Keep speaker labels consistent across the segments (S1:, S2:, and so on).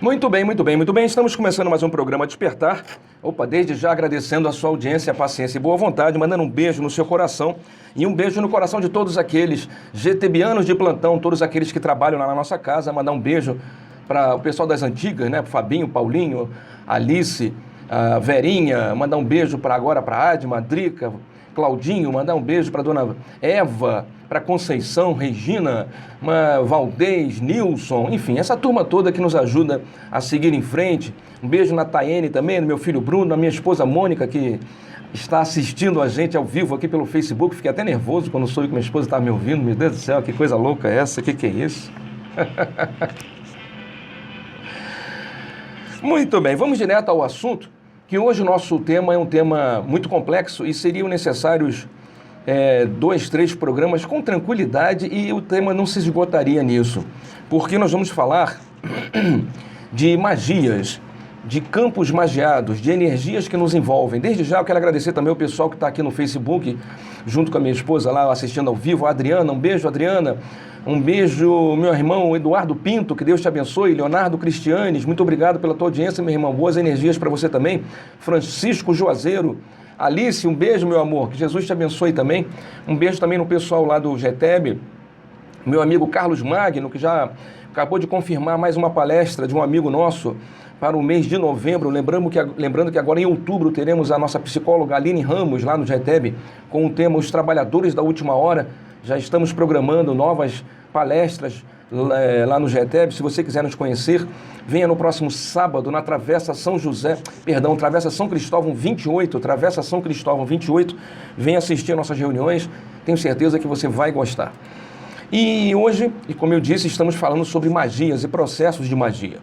S1: Muito bem, muito bem, muito bem. Estamos começando mais um programa Despertar. Opa, desde já agradecendo a sua audiência, paciência e boa vontade, mandando um beijo no seu coração e um beijo no coração de todos aqueles GTBianos de plantão, todos aqueles que trabalham lá na nossa casa. Mandar um beijo para o pessoal das antigas, né? Fabinho, Paulinho, Alice, a Verinha. Mandar um beijo para a Adma, Drica, Claudinho. Mandar um beijo para dona Eva, para Conceição, Regina, Valdez, Nilson, enfim, essa turma toda que nos ajuda a seguir em frente. Um beijo na Taiane também, no meu filho Bruno, na minha esposa Mônica, que está assistindo a gente ao vivo aqui pelo Facebook. Fiquei até nervoso quando soube que minha esposa estava me ouvindo. Meu Deus do céu, que coisa louca é essa? Que é isso? Muito bem, vamos direto ao assunto, que hoje o nosso tema é um tema muito complexo e seriam necessários 2, 3 programas com tranquilidade e o tema não se esgotaria nisso, porque nós vamos falar de magias, de campos magiados, de energias que nos envolvem. Desde já eu quero agradecer também o pessoal que está aqui no Facebook, junto com a minha esposa lá assistindo ao vivo, a Adriana. Um beijo, Adriana. Um beijo, meu irmão Eduardo Pinto, que Deus te abençoe. Leonardo Cristianes, muito obrigado pela tua audiência, meu irmão. Boas energias para você também. Francisco Juazeiro. Alice, um beijo, meu amor, que Jesus te abençoe também. Um beijo também no pessoal lá do GTEB, meu amigo Carlos Magno, que já acabou de confirmar mais uma palestra de um amigo nosso para o mês de novembro. Lembrando que agora em outubro teremos a nossa psicóloga Aline Ramos lá no GTEB com o tema Os Trabalhadores da Última Hora. Já estamos programando novas palestras lá no GTEB. Se você quiser nos conhecer, venha no próximo sábado na Travessa Travessa São Cristóvão 28, Travessa São Cristóvão 28. Venha assistir a nossas reuniões, tenho certeza que você vai gostar. E hoje, como eu disse, estamos falando sobre magias e processos de magia.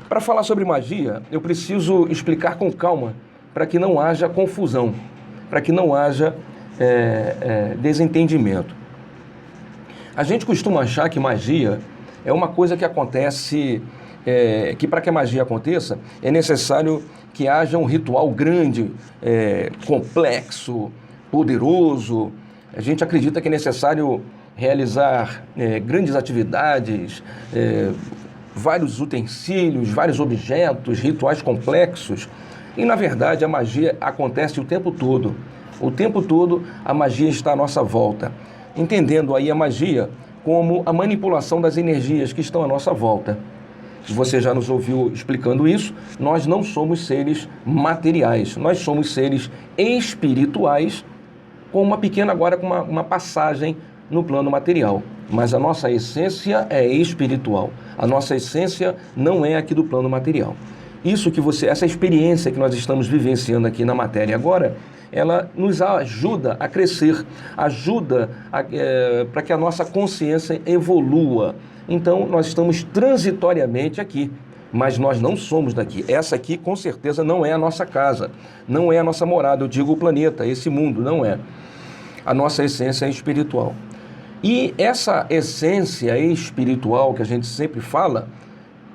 S1: Para falar sobre magia, eu preciso explicar com calma, para que não haja confusão, para que não haja desentendimento. A gente costuma achar que magia é uma coisa que acontece, que para que a magia aconteça, é necessário que haja um ritual grande, complexo, poderoso. A gente acredita que é necessário realizar grandes atividades, vários utensílios, vários objetos, rituais complexos. E, na verdade, a magia acontece o tempo todo. O tempo todo a magia está à nossa volta. Entendendo aí a magia como a manipulação das energias que estão à nossa volta. Você já nos ouviu explicando isso. Nós não somos seres materiais, nós somos seres espirituais, com uma pequena agora, com uma passagem no plano material. Mas a nossa essência é espiritual. A nossa essência não é aqui do plano material. Essa experiência que nós estamos vivenciando aqui na matéria agora, ela nos ajuda a crescer, ajuda para que a nossa consciência evolua. Então, nós estamos transitoriamente aqui, mas nós não somos daqui. Essa aqui, com certeza, não é a nossa casa, não é a nossa morada, eu digo o planeta, esse mundo, não é. A nossa essência é espiritual. E essa essência espiritual que a gente sempre fala,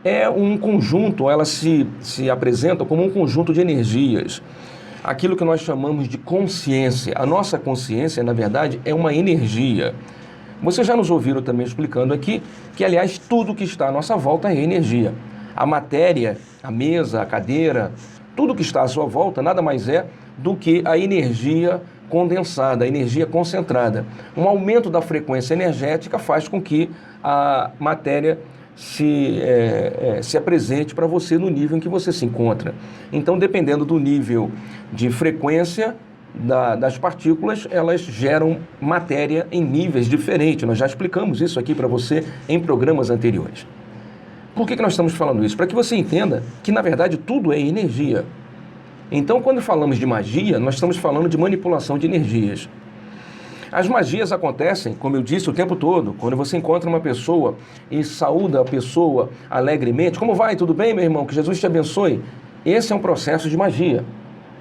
S1: é um conjunto, ela se apresenta como um conjunto de energias. Aquilo que nós chamamos de consciência. A nossa consciência, na verdade, é uma energia. Vocês já nos ouviram também explicando aqui que, aliás, tudo que está à nossa volta é energia. A matéria, a mesa, a cadeira, tudo que está à sua volta nada mais é do que a energia condensada, a energia concentrada. Um aumento da frequência energética faz com que a matéria se apresente para você no nível em que você se encontra. Então, dependendo do nível de frequência das partículas, elas geram matéria em níveis diferentes. Nós já explicamos isso aqui para você em programas anteriores. Por que nós estamos falando isso? Para que você entenda que, na verdade, tudo é energia. Então, quando falamos de magia, nós estamos falando de manipulação de energias. As magias acontecem, como eu disse, o tempo todo. Quando você encontra uma pessoa e saúda a pessoa alegremente, como vai? Tudo bem, meu irmão? Que Jesus te abençoe. Esse é um processo de magia.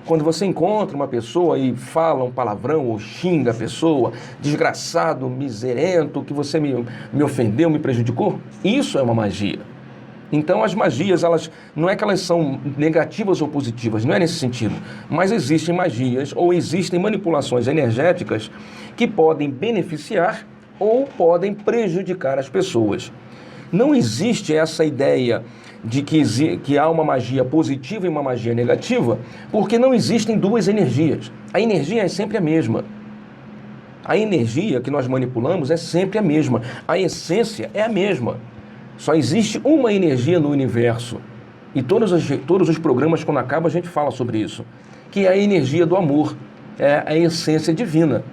S1: Quando você encontra uma pessoa e fala um palavrão ou xinga a pessoa, desgraçado, miserento, que você me ofendeu, me prejudicou, isso é uma magia. Então as magias, não é que elas são negativas ou positivas, não é nesse sentido, mas existem magias ou existem manipulações energéticas que podem beneficiar ou podem prejudicar as pessoas. Não existe essa ideia de que há uma magia positiva e uma magia negativa, porque não existem duas energias. A energia é sempre a mesma. A energia que nós manipulamos é sempre a mesma. A essência é a mesma. Só existe uma energia no universo. E todos os programas, quando acabam, a gente fala sobre isso. Que é a energia do amor. É a essência divina.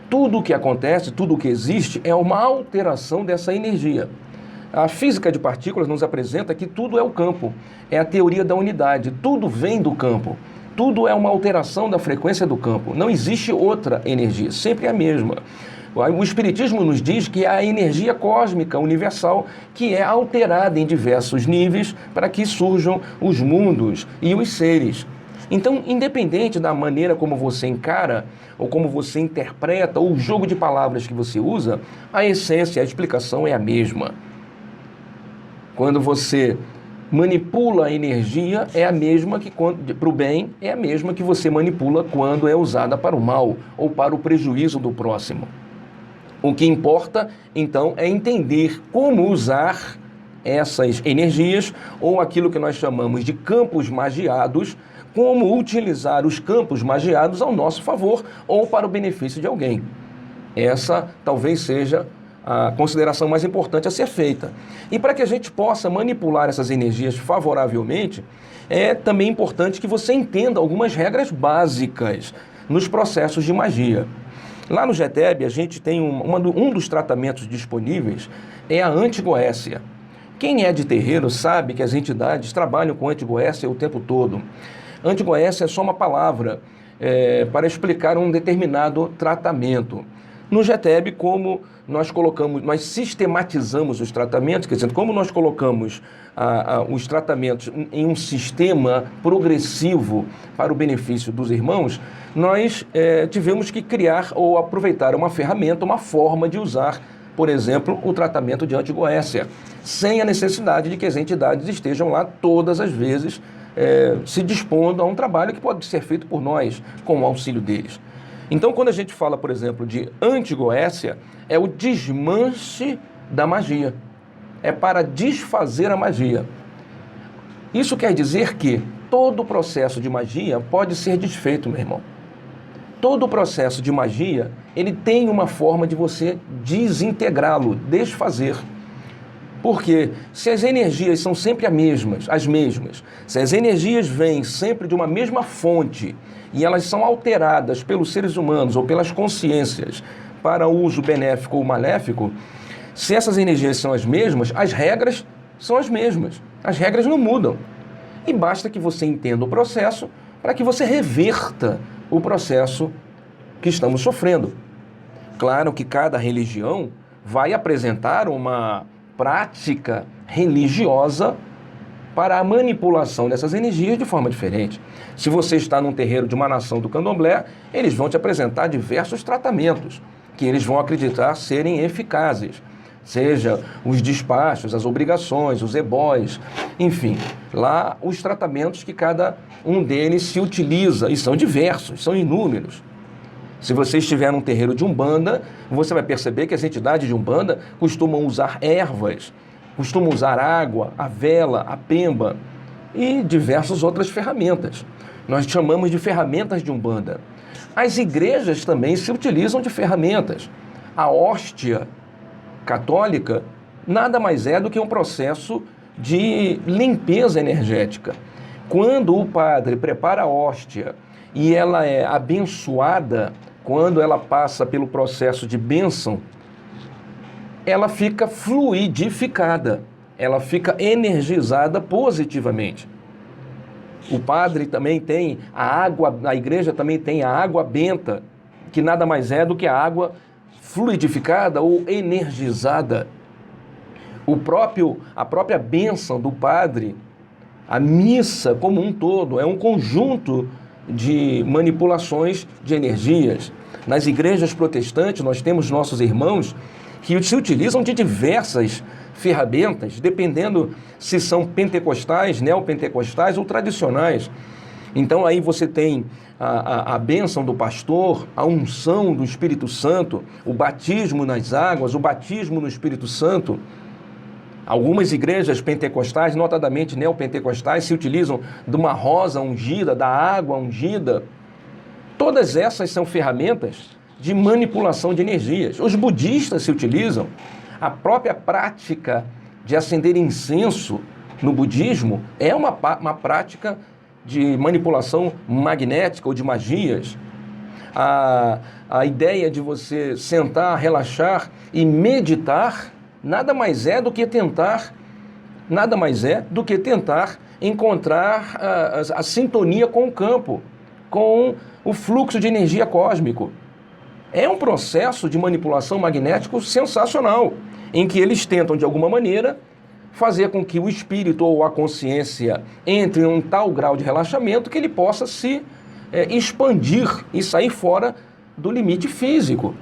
S1: Tudo o que acontece, tudo o que existe, é uma alteração dessa energia. A física de partículas nos apresenta que tudo é o campo. É a teoria da unidade. Tudo vem do campo. Tudo é uma alteração da frequência do campo. Não existe outra energia, sempre é a mesma. O Espiritismo nos diz que é a energia cósmica universal que é alterada em diversos níveis para que surjam os mundos e os seres. Então, independente da maneira como você encara, ou como você interpreta, ou o jogo de palavras que você usa, a essência, a explicação é a mesma. Quando você manipula a energia, é a mesma que, para o bem, é a mesma que você manipula quando é usada para o mal ou para o prejuízo do próximo. O que importa, então, é entender como usar essas energias ou aquilo que nós chamamos de campos magiados, como utilizar os campos magiados ao nosso favor ou para o benefício de alguém. Essa talvez seja a consideração mais importante a ser feita. E para que a gente possa manipular essas energias favoravelmente, é também importante que você entenda algumas regras básicas nos processos de magia. Lá no GETEB, a gente tem um dos tratamentos disponíveis, é a antigoécia. Quem é de terreiro sabe que as entidades trabalham com antigoécia o tempo todo. Antigoécia é só uma palavra para explicar um determinado tratamento. No GETEB, como nós sistematizamos os tratamentos, quer dizer, como nós colocamos os tratamentos em um sistema progressivo para o benefício dos irmãos, nós tivemos que criar ou aproveitar uma ferramenta, uma forma de usar, por exemplo, o tratamento de antigoécia, sem a necessidade de que as entidades estejam lá todas as vezes se dispondo a um trabalho que pode ser feito por nós, com o auxílio deles. Então, quando a gente fala, por exemplo, de antigoécia, é o desmanche da magia. É para desfazer a magia. Isso quer dizer que todo processo de magia pode ser desfeito, meu irmão. Todo processo de magia, ele tem uma forma de você desintegrá-lo, desfazer. Porque se as energias são sempre as mesmas, se as energias vêm sempre de uma mesma fonte e elas são alteradas pelos seres humanos ou pelas consciências para uso benéfico ou maléfico, se essas energias são as mesmas, as regras são as mesmas. As regras não mudam. E basta que você entenda o processo para que você reverta o processo que estamos sofrendo. Claro que cada religião vai apresentar uma prática religiosa para a manipulação dessas energias de forma diferente. Se você está num terreiro de uma nação do candomblé, eles vão te apresentar diversos tratamentos que eles vão acreditar serem eficazes. Seja os despachos, as obrigações, os ebóis, enfim, lá os tratamentos que cada um deles se utiliza, e são diversos, são inúmeros. Se você estiver num terreiro de Umbanda, você vai perceber que as entidades de Umbanda costumam usar ervas, costumam usar água, a vela, a pemba e diversas outras ferramentas. Nós chamamos de ferramentas de Umbanda. As igrejas também se utilizam de ferramentas. A hóstia católica nada mais é do que um processo de limpeza energética. Quando o padre prepara a hóstia e ela é abençoada, quando ela passa pelo processo de bênção, ela fica fluidificada, ela fica energizada positivamente. O padre também tem a água, a igreja também tem a água benta, que nada mais é do que a água fluidificada ou energizada. A própria bênção do padre, a missa como um todo, é um conjunto de manipulações de energias. Nas igrejas protestantes, nós temos nossos irmãos que se utilizam de diversas ferramentas, dependendo se são pentecostais, neopentecostais ou tradicionais. Então aí você tem a bênção do pastor, a unção do Espírito Santo, o batismo nas águas, o batismo no Espírito Santo, Algumas igrejas pentecostais, notadamente neopentecostais, se utilizam de uma rosa ungida, da água ungida. Todas essas são ferramentas de manipulação de energias. Os budistas se utilizam. A própria prática de acender incenso no budismo é uma prática de manipulação magnética ou de magias. A ideia de você sentar, relaxar e meditar nada mais é do que tentar encontrar a sintonia com o campo, com o fluxo de energia cósmico. É um processo de manipulação magnético sensacional, em que eles tentam, de alguma maneira, fazer com que o espírito ou a consciência entre em um tal grau de relaxamento que ele possa se expandir e sair fora do limite físico.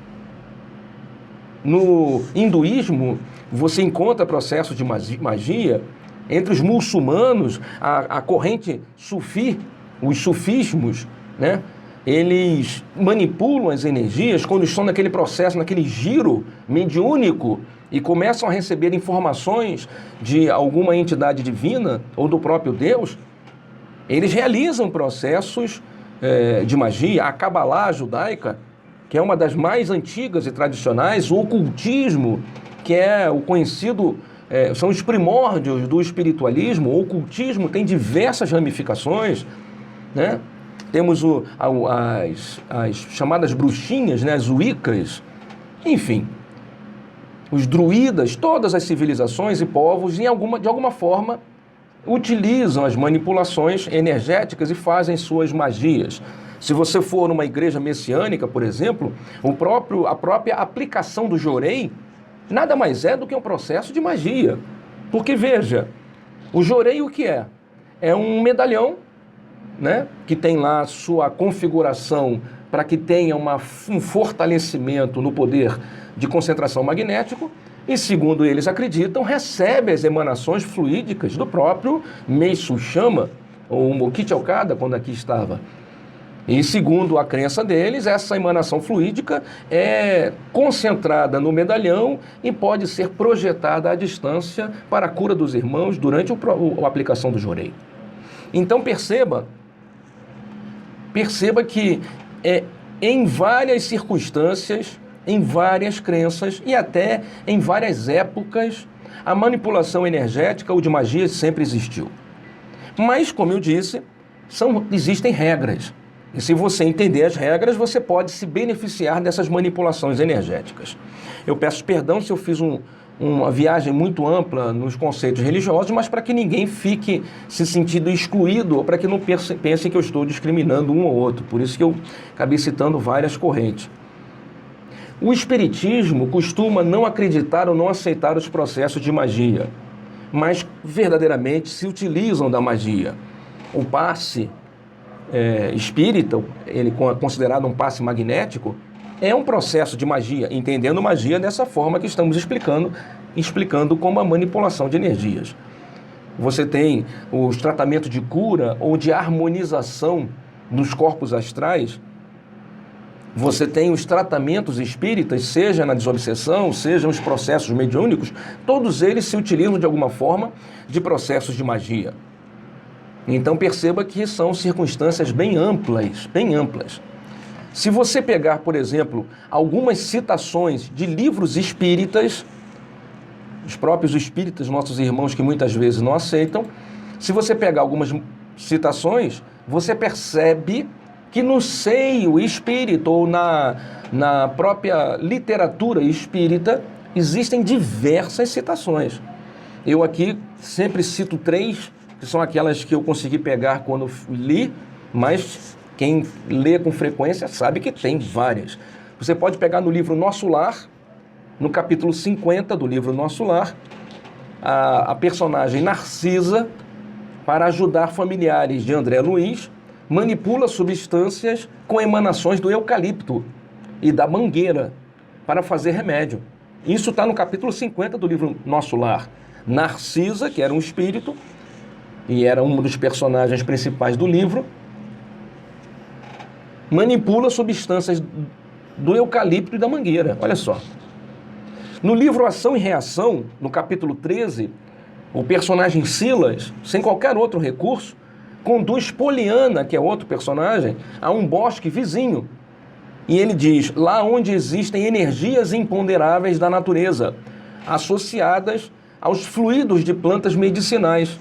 S1: No hinduísmo, você encontra processos de magia. Entre os muçulmanos, a corrente sufi, os sufismos, né? Eles manipulam as energias quando estão naquele processo, naquele giro mediúnico e começam a receber informações de alguma entidade divina ou do próprio Deus. Eles realizam processos de magia. A Cabalá judaica, que é uma das mais antigas e tradicionais, o ocultismo, que é o conhecido, são os primórdios do espiritualismo. O ocultismo tem diversas ramificações, né? Temos as chamadas bruxinhas, né? As wiccas, enfim, os druidas. Todas as civilizações e povos, de alguma forma, utilizam as manipulações energéticas e fazem suas magias. Se você for numa igreja messiânica, por exemplo, a própria aplicação do jorei nada mais é do que um processo de magia. Porque, veja, o jorei o que é? É um medalhão, né, que tem lá sua configuração para que tenha um fortalecimento no poder de concentração magnético e, segundo eles acreditam, recebe as emanações fluídicas do próprio Meishu Chama, ou Mokichi Okada, quando aqui estava. E, segundo a crença deles, essa emanação fluídica é concentrada no medalhão e pode ser projetada à distância para a cura dos irmãos durante a aplicação do jorei. Então, perceba que em várias circunstâncias, em várias crenças e até em várias épocas, a manipulação energética ou de magia sempre existiu. Mas, como eu disse, existem regras. E se você entender as regras, você pode se beneficiar dessas manipulações energéticas. Eu peço perdão se eu fiz uma viagem muito ampla nos conceitos religiosos, mas para que ninguém fique se sentindo excluído ou para que não pensem que eu estou discriminando um ou outro. Por isso que eu acabei citando várias correntes. O espiritismo costuma não acreditar ou não aceitar os processos de magia, mas verdadeiramente se utilizam da magia. O passe espírita, ele é considerado um passe magnético, é um processo de magia, entendendo magia dessa forma que estamos explicando como a manipulação de energias. Você tem os tratamentos de cura ou de harmonização nos corpos astrais. Você tem os tratamentos espíritas, seja na desobsessão, seja nos processos mediúnicos, todos eles se utilizam de alguma forma de processos de magia. Então perceba que são circunstâncias bem amplas, bem amplas. Se você pegar, por exemplo, algumas citações de livros espíritas, os próprios espíritas, nossos irmãos que muitas vezes não aceitam, se você pegar algumas citações, você percebe que no seio espírita ou na própria literatura espírita existem diversas citações. Eu aqui sempre cito 3, que são aquelas que eu consegui pegar quando li, mas quem lê com frequência sabe que tem várias. Você pode pegar no livro Nosso Lar, no capítulo 50 do livro Nosso Lar, a personagem Narcisa, para ajudar familiares de André Luiz, manipula substâncias com emanações do eucalipto e da mangueira para fazer remédio. Isso está no capítulo 50 do livro Nosso Lar. Narcisa, que era um espírito, e era um dos personagens principais do livro, manipula substâncias do eucalipto e da mangueira. Olha só. No livro Ação e Reação, no capítulo 13, o personagem Silas, sem qualquer outro recurso, conduz Poliana, que é outro personagem, a um bosque vizinho. E ele diz, lá onde existem energias imponderáveis da natureza, associadas aos fluidos de plantas medicinais.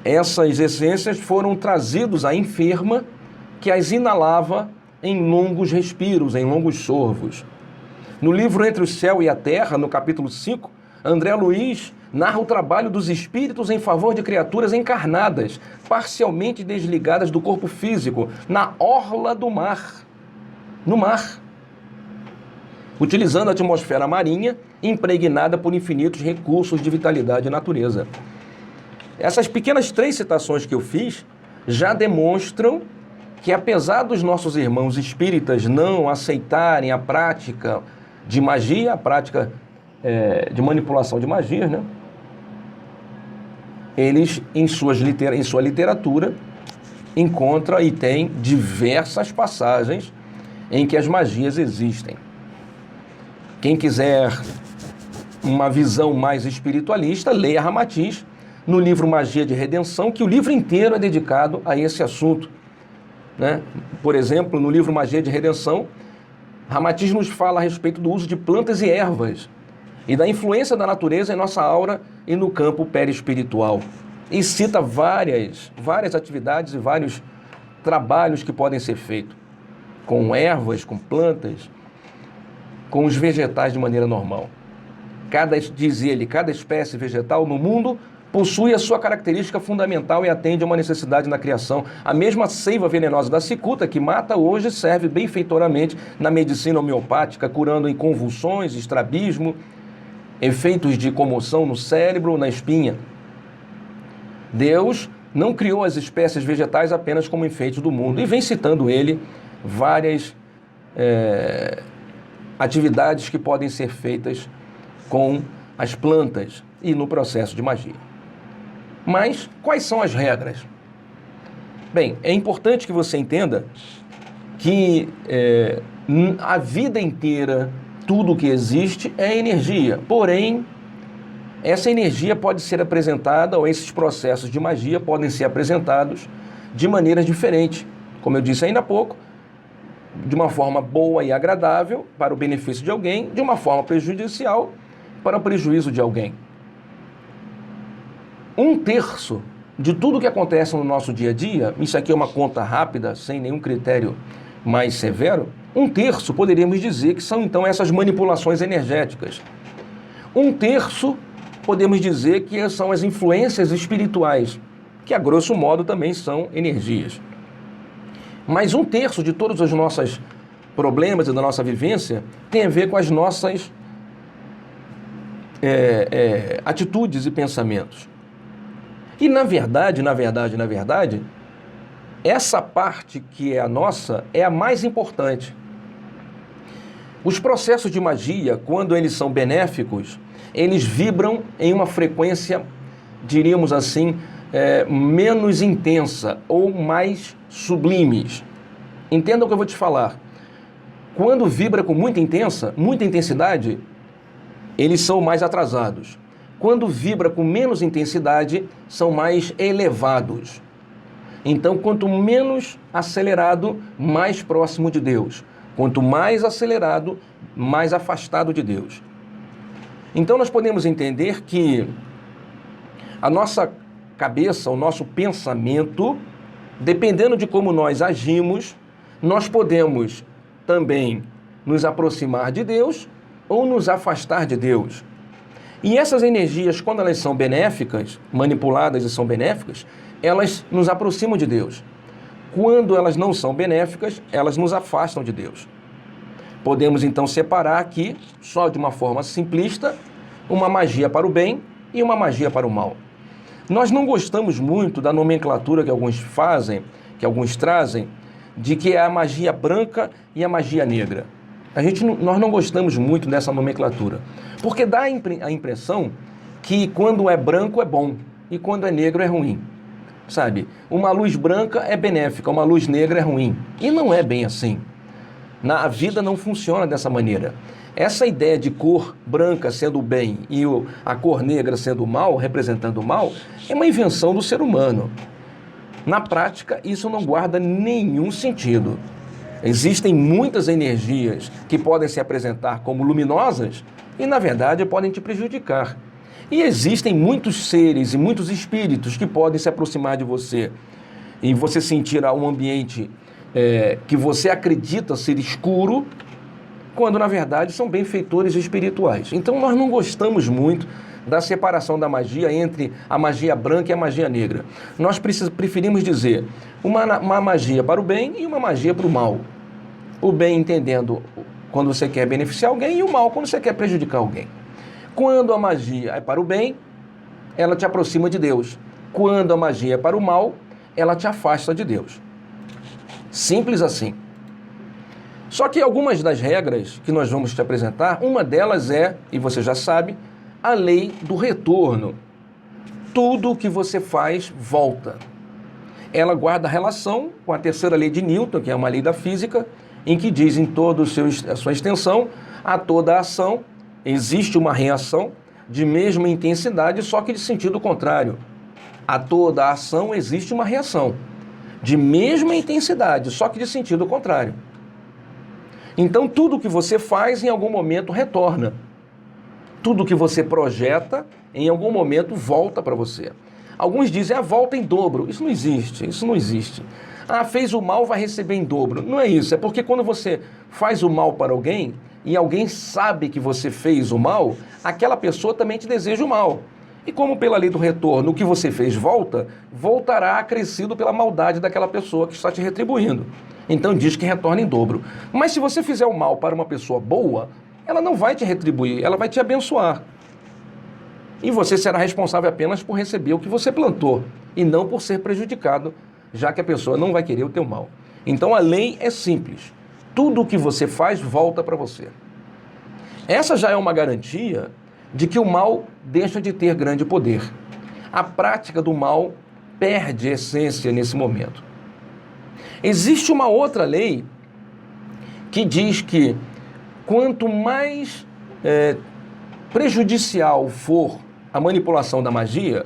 S1: Essas essências foram trazidos à enferma, que as inalava em longos respiros, em longos sorvos. No livro Entre o Céu e a Terra, no capítulo 5, André Luiz narra o trabalho dos espíritos em favor de criaturas encarnadas, parcialmente desligadas do corpo físico, na orla do mar. No mar. Utilizando a atmosfera marinha, impregnada por infinitos recursos de vitalidade e natureza. Essas pequenas 3 citações que eu fiz já demonstram que, apesar dos nossos irmãos espíritas não aceitarem a prática de magia, a prática de manipulação de magias, né? Eles, em sua literatura, encontram e têm diversas passagens em que as magias existem. Quem quiser uma visão mais espiritualista, leia Ramatiz no livro Magia de Redenção, que o livro inteiro é dedicado a esse assunto, né? Por exemplo, no livro Magia de Redenção, Ramatiz nos fala a respeito do uso de plantas e ervas e da influência da natureza em nossa aura e no campo perispiritual. E cita várias atividades e vários trabalhos que podem ser feitos com ervas, com plantas, com os vegetais de maneira normal. Diz ele, cada espécie vegetal no mundo possui a sua característica fundamental e atende a uma necessidade na criação. A mesma seiva venenosa da cicuta, que mata hoje, serve benfeitoramente na medicina homeopática, curando em convulsões, estrabismo, efeitos de comoção no cérebro ou na espinha. Deus não criou as espécies vegetais apenas como enfeites do mundo. E vem citando ele várias atividades que podem ser feitas com as plantas e no processo de magia. Mas quais são as regras? Bem, é importante que você entenda que a vida inteira, tudo que existe é energia. Porém, essa energia pode ser apresentada, ou esses processos de magia podem ser apresentados de maneiras diferentes. Como eu disse ainda há pouco, de uma forma boa e agradável para o benefício de alguém, de uma forma prejudicial para o prejuízo de alguém. 1/3 de tudo que acontece no nosso dia a dia, isso aqui é uma conta rápida, sem nenhum critério mais severo, 1/3 poderíamos dizer que são então essas manipulações energéticas. 1/3 podemos dizer que são as influências espirituais, que a grosso modo também são energias. Mas 1/3 de todos os nossos problemas e da nossa vivência tem a ver com as nossas atitudes e pensamentos. E na verdade, essa parte que é a nossa é a mais importante. Os processos de magia, quando eles são benéficos, eles vibram em uma frequência, diríamos assim, menos intensa ou mais sublimes. Entenda o que eu vou te falar. Quando vibra com muita intensidade, eles são mais atrasados. Quando vibra com menos intensidade, são mais elevados. Então, quanto menos acelerado, mais próximo de Deus. Quanto mais acelerado, mais afastado de Deus. Então, nós podemos entender que a nossa cabeça, o nosso pensamento, dependendo de como nós agimos, nós podemos também nos aproximar de Deus ou nos afastar de Deus. E essas energias, quando elas são benéficas, manipuladas e são benéficas, elas nos aproximam de Deus. Quando elas não são benéficas, elas nos afastam de Deus. Podemos então separar aqui, só de uma forma simplista, uma magia para o bem e uma magia para o mal. Nós não gostamos muito da nomenclatura que alguns fazem, que alguns trazem, de que é a magia branca e a magia negra. Nós não gostamos muito dessa nomenclatura, porque dá a impressão que quando é branco é bom e quando é negro é ruim. Sabe? Uma luz branca é benéfica, uma luz negra é ruim. E não é bem assim. A vida não funciona dessa maneira. Essa ideia de cor branca sendo o bem e a cor negra sendo o mal, representando o mal, é uma invenção do ser humano. Na prática, isso não guarda nenhum sentido. Existem muitas energias que podem se apresentar como luminosas e, na verdade, podem te prejudicar. E existem muitos seres e muitos espíritos que podem se aproximar de você e você sentir um ambiente que você acredita ser escuro, quando, na verdade, são benfeitores espirituais. Então, nós não gostamos muito da separação da magia entre a magia branca e a magia negra. Nós preferimos dizer uma magia para o bem e uma magia para o mal. O bem entendendo quando você quer beneficiar alguém e o mal quando você quer prejudicar alguém. Quando a magia é para o bem, ela te aproxima de Deus. Quando a magia é para o mal, ela te afasta de Deus. Simples assim. Só que algumas das regras que nós vamos te apresentar, uma delas é, e você já sabe, a lei do retorno. Tudo que você faz, volta. Ela guarda relação com a terceira lei de Newton, que é uma lei da física, em que diz em toda a sua extensão, a toda ação existe uma reação de mesma intensidade, só que de sentido contrário. A toda ação existe uma reação de mesma intensidade, só que de sentido contrário. Então, tudo que você faz, em algum momento, retorna. Tudo que você projeta, em algum momento, volta para você. Alguns dizem, volta em dobro. Isso não existe, isso não existe. Fez o mal, vai receber em dobro. Não é isso, é porque quando você faz o mal para alguém, e alguém sabe que você fez o mal, aquela pessoa também te deseja o mal. E como pela lei do retorno, o que você fez voltará acrescido pela maldade daquela pessoa que está te retribuindo. Então diz que retorna em dobro. Mas se você fizer o mal para uma pessoa boa, ela não vai te retribuir, ela vai te abençoar. E você será responsável apenas por receber o que você plantou, e não por ser prejudicado, já que a pessoa não vai querer o teu mal. Então a lei é simples. Tudo o que você faz volta para você. Essa já é uma garantia de que o mal deixa de ter grande poder. A prática do mal perde essência nesse momento. Existe uma outra lei que diz que quanto mais prejudicial for a manipulação da magia,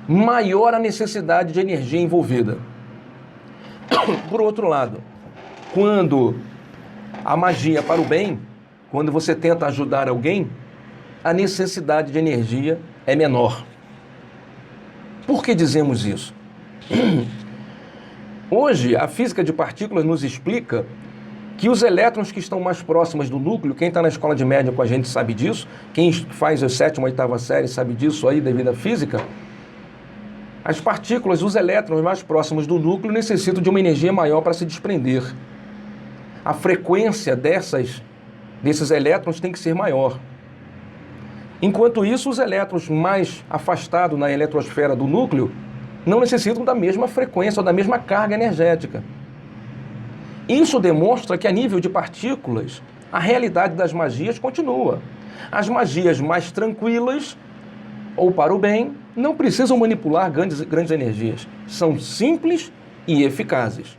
S1: maior a necessidade de energia envolvida. Por outro lado, quando a magia é para o bem, quando você tenta ajudar alguém, a necessidade de energia é menor. Por que dizemos isso? Hoje, a física de partículas nos explica que os elétrons que estão mais próximos do núcleo, quem está na escola de média com a gente sabe disso, quem faz a 7ª, 8ª série sabe disso aí devido à física, as partículas, os elétrons mais próximos do núcleo necessitam de uma energia maior para se desprender. A frequência desses elétrons tem que ser maior. Enquanto isso, os elétrons mais afastados na eletrosfera do núcleo não necessitam da mesma frequência ou da mesma carga energética. Isso demonstra que, a nível de partículas, a realidade das magias continua. As magias mais tranquilas, ou para o bem, não precisam manipular grandes energias. São simples e eficazes.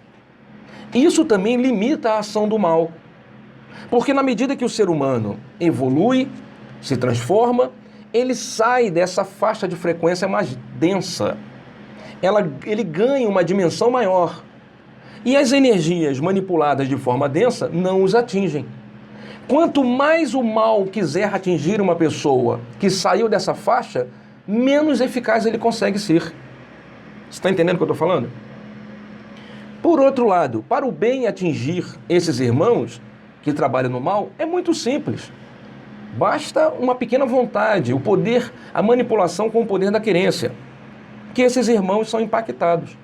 S1: Isso também limita a ação do mal. Porque na medida que o ser humano evolui, se transforma, ele sai dessa faixa de frequência mais densa. Ele ganha uma dimensão maior. E as energias manipuladas de forma densa não os atingem. Quanto mais o mal quiser atingir uma pessoa que saiu dessa faixa, menos eficaz ele consegue ser. Você está entendendo o que eu estou falando? Por outro lado, para o bem atingir esses irmãos que trabalham no mal, é muito simples. Basta uma pequena vontade, o poder, a manipulação com o poder da querência, que esses irmãos são impactados.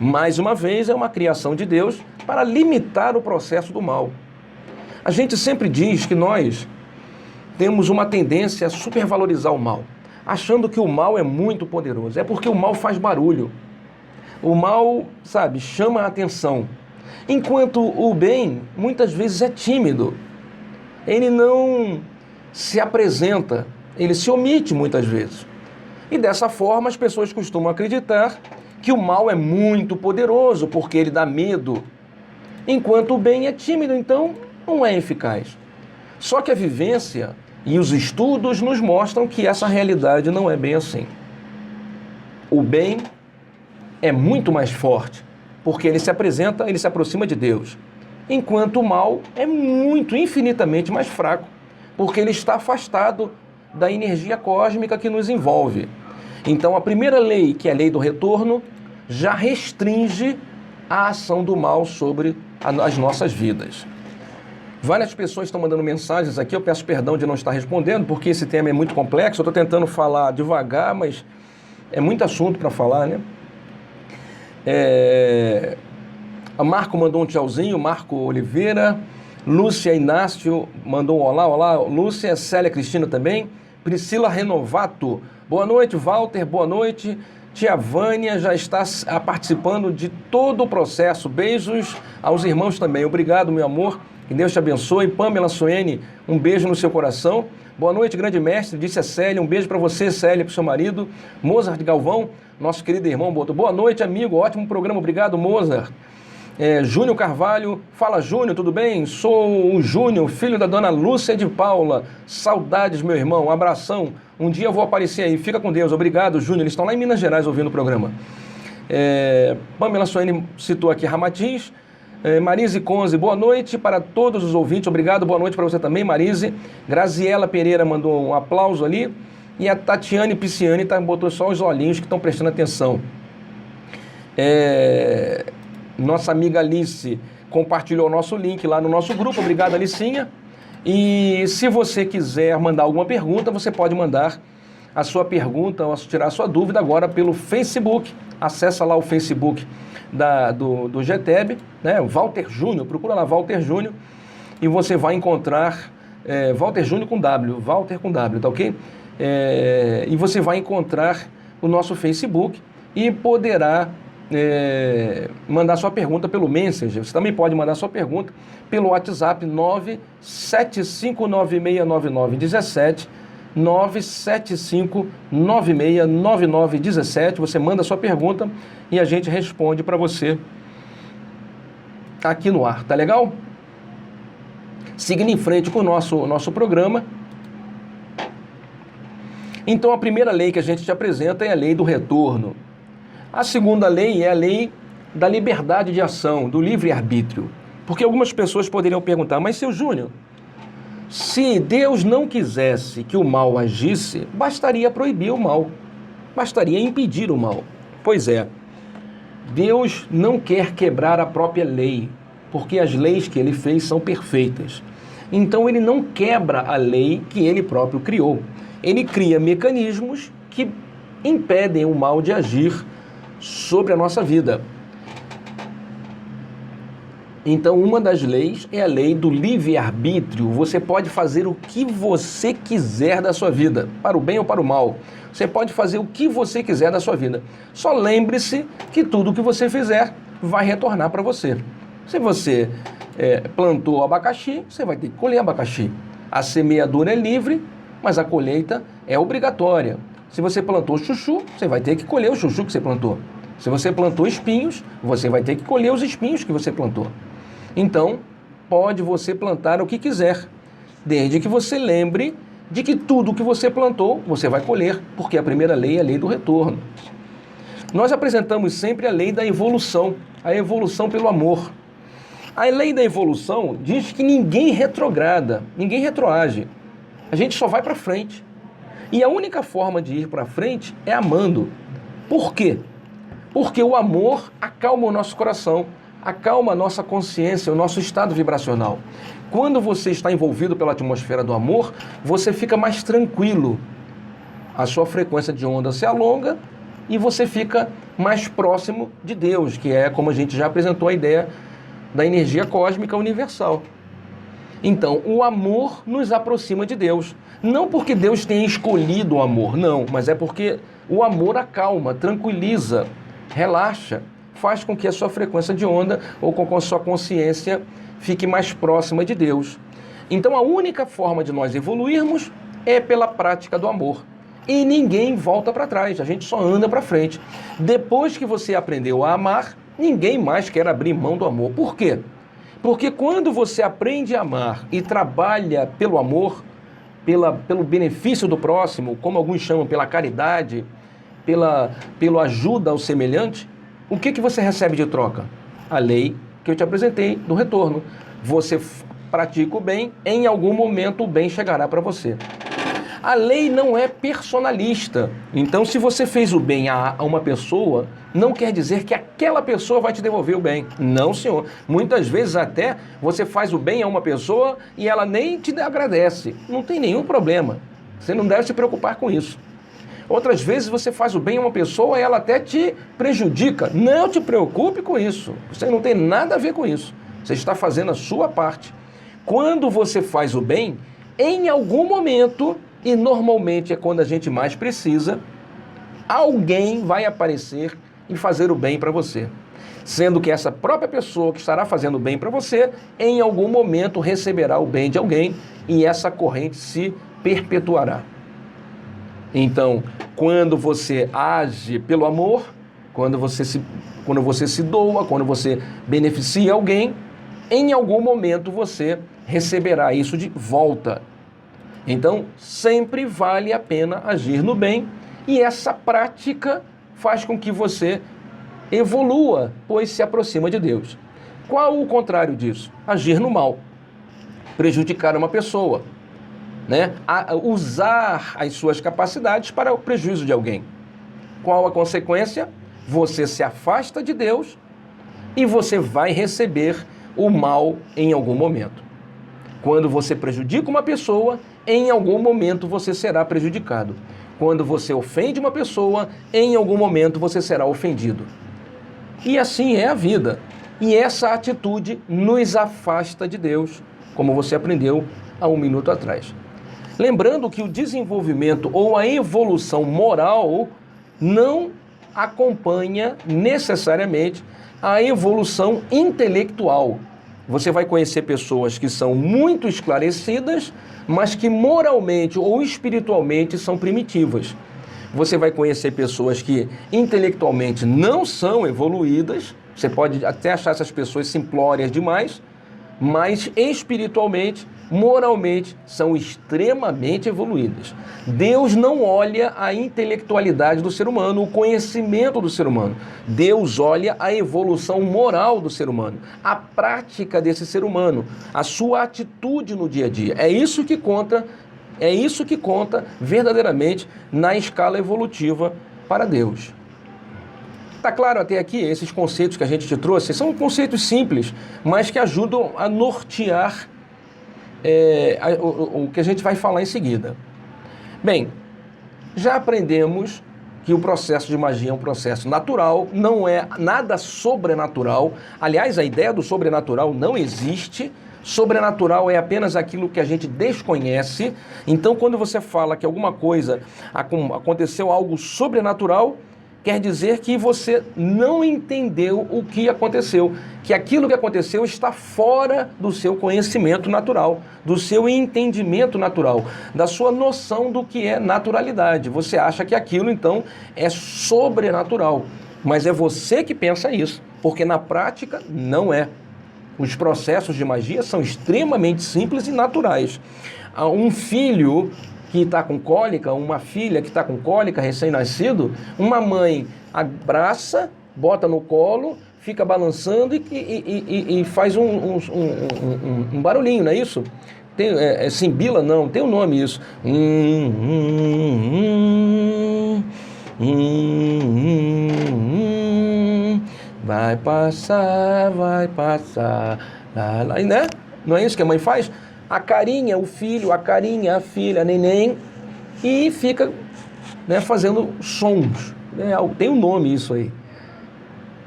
S1: Mais uma vez, é uma criação de Deus para limitar o processo do mal. A gente sempre diz que nós temos uma tendência a supervalorizar o mal, achando que o mal é muito poderoso. É porque o mal faz barulho. O mal, chama a atenção. Enquanto o bem, muitas vezes, é tímido. Ele não se apresenta, ele se omite muitas vezes. E dessa forma, as pessoas costumam acreditar que o mal é muito poderoso, porque ele dá medo. enquanto o bem é tímido, então não é eficaz. Só que a vivência e os estudos nos mostram que essa realidade não é bem assim. O bem é muito mais forte, porque ele se aproxima de Deus, enquanto o mal é muito, infinitamente mais fraco, porque ele está afastado da energia cósmica que nos envolve. Então, a primeira lei, que é a lei do retorno, já restringe a ação do mal sobre as nossas vidas. Várias pessoas estão mandando mensagens aqui, eu peço perdão de não estar respondendo, porque esse tema é muito complexo, eu estou tentando falar devagar, mas é muito assunto para falar, né? A Marco mandou um tchauzinho, Marco Oliveira, Lúcia Inácio mandou um olá, Lúcia, Célia Cristina também, Priscila Renovato, boa noite, Walter, boa noite, tia Vânia já está participando de todo o processo, beijos aos irmãos também, obrigado, meu amor, que Deus te abençoe. Pamela Soene, um beijo no seu coração. Boa noite, grande mestre, disse a Célia, um beijo para você, Célia, para o seu marido. Mozart Galvão, nosso querido irmão, botou boa noite, amigo, ótimo programa, obrigado, Mozart. Júnior Carvalho, fala Júnior, tudo bem? Sou o Júnior, filho da dona Lúcia de Paula, saudades, meu irmão, um abração, um dia eu vou aparecer aí, fica com Deus, obrigado, Júnior, eles estão lá em Minas Gerais ouvindo o programa. Pamela Soene citou aqui Ramatins. Marise Conze, boa noite para todos os ouvintes, obrigado, boa noite para você também, Marise. Graziela Pereira mandou um aplauso ali, e a Tatiane Pisciani botou só os olhinhos que estão prestando atenção. Nossa amiga Alice compartilhou o nosso link lá no nosso grupo, obrigado, Alicinha. E se você quiser mandar alguma pergunta, você pode mandar a sua pergunta ou tirar a sua dúvida agora pelo Facebook. Acessa lá o Facebook do GTEB, né? Walter Júnior, procura lá Walter Júnior e você vai encontrar Walter Júnior com W, Walter com W, tá ok? E você vai encontrar o nosso Facebook e poderá mandar sua pergunta pelo Messenger. Você também pode mandar sua pergunta pelo WhatsApp 975969917, 975969917. Você manda sua pergunta e a gente responde para você aqui no ar, tá legal? Seguindo em frente com o nosso programa. Então, a primeira lei que a gente te apresenta é a lei do retorno. A segunda lei é a lei da liberdade de ação, do livre-arbítrio. Porque algumas pessoas poderiam perguntar, mas seu Júnior, se Deus não quisesse que o mal agisse, bastaria proibir o mal, bastaria impedir o mal. Pois é, Deus não quer quebrar a própria lei, porque as leis que ele fez são perfeitas. Então ele não quebra a lei que ele próprio criou. Ele cria mecanismos que impedem o mal de agir sobre a nossa vida. Então, uma das leis é a lei do livre-arbítrio. Você pode fazer o que você quiser da sua vida, para o bem ou para o mal. Você pode fazer o que você quiser da sua vida. Só lembre-se que tudo o que você fizer vai retornar para você. Se você plantou abacaxi, você vai ter que colher abacaxi. A semeadura é livre, mas a colheita é obrigatória. Se você plantou chuchu, você vai ter que colher o chuchu que você plantou. Se você plantou espinhos, você vai ter que colher os espinhos que você plantou. Então, pode você plantar o que quiser, desde que você lembre de que tudo que você plantou, você vai colher, porque a primeira lei é a lei do retorno. Nós apresentamos sempre a lei da evolução, a evolução pelo amor. A lei da evolução diz que ninguém retrograda, ninguém retroage. A gente só vai para frente. E a única forma de ir para frente é amando. Por quê? Porque o amor acalma o nosso coração, acalma a nossa consciência, o nosso estado vibracional. Quando você está envolvido pela atmosfera do amor, você fica mais tranquilo. A sua frequência de onda se alonga e você fica mais próximo de Deus, que é, como a gente já apresentou, a ideia da energia cósmica universal. Então, o amor nos aproxima de Deus. Não porque Deus tenha escolhido o amor, não, mas é porque o amor acalma, tranquiliza, relaxa, faz com que a sua frequência de onda ou com que a sua consciência fique mais próxima de Deus. Então, a única forma de nós evoluirmos é pela prática do amor. E ninguém volta para trás, a gente só anda para frente. Depois que você aprendeu a amar, ninguém mais quer abrir mão do amor. Por quê? Porque quando você aprende a amar e trabalha pelo amor, pelo benefício do próximo, como alguns chamam, pela caridade, pela ajuda ao semelhante, o que você recebe de troca? A lei que eu te apresentei do retorno. Você pratica o bem, em algum momento o bem chegará para você. A lei não é personalista. Então, se você fez o bem a uma pessoa, não quer dizer que aquela pessoa vai te devolver o bem. Não, senhor. Muitas vezes até você faz o bem a uma pessoa e ela nem te agradece. Não tem nenhum problema. Você não deve se preocupar com isso. Outras vezes você faz o bem a uma pessoa e ela até te prejudica. Não te preocupe com isso. Você não tem nada a ver com isso. Você está fazendo a sua parte. Quando você faz o bem, em algum momento, e normalmente é quando a gente mais precisa, alguém vai aparecer e fazer o bem para você. Sendo que essa própria pessoa que estará fazendo o bem para você, em algum momento receberá o bem de alguém e essa corrente se perpetuará. Então, quando você age pelo amor, quando você se doa, quando você beneficia alguém, em algum momento você receberá isso de volta. Então, sempre vale a pena agir no bem e essa prática faz com que você evolua, pois se aproxima de Deus. Qual o contrário disso? Agir no mal, prejudicar uma pessoa, né? Usar as suas capacidades para o prejuízo de alguém. Qual a consequência? Você se afasta de Deus e você vai receber o mal em algum momento. Quando você prejudica uma pessoa, em algum momento você será prejudicado. Quando você ofende uma pessoa, em algum momento você será ofendido. E assim é a vida. E essa atitude nos afasta de Deus, como você aprendeu há um minuto atrás. Lembrando que o desenvolvimento ou a evolução moral não acompanha necessariamente a evolução intelectual. Você vai conhecer pessoas que são muito esclarecidas, mas que moralmente ou espiritualmente são primitivas. Você vai conhecer pessoas que intelectualmente não são evoluídas, você pode até achar essas pessoas simplórias demais, mas espiritualmente, moralmente, são extremamente evoluídas. Deus não olha a intelectualidade do ser humano, o conhecimento do ser humano. Deus olha a evolução moral do ser humano, a prática desse ser humano, a sua atitude no dia a dia. É isso que conta verdadeiramente na escala evolutiva para Deus. Está claro até aqui? Esses conceitos que a gente te trouxe são conceitos simples, mas que ajudam a nortear o que a gente vai falar em seguida. Bem, já aprendemos que o processo de magia é um processo natural, não é nada sobrenatural. Aliás, a ideia do sobrenatural não existe. Sobrenatural é apenas aquilo que a gente desconhece. Então, quando você fala que alguma coisa aconteceu algo sobrenatural, quer dizer que você não entendeu o que aconteceu, que aquilo que aconteceu está fora do seu conhecimento natural, do seu entendimento natural, da sua noção do que é naturalidade. Você acha que aquilo, então, é sobrenatural, mas é você que pensa isso, porque na prática não é. Os processos de magia são extremamente simples e naturais. Um filho que está com cólica, uma filha que está com cólica, recém-nascido, uma mãe abraça, bota no colo, fica balançando e faz um barulhinho, não é isso? Simbila? Não, tem um nome isso. Vai passar, né? Não é isso que a mãe faz? Acarinha o filho, acarinha a filha, a neném, e fica, né, fazendo sons. Tem um nome isso aí.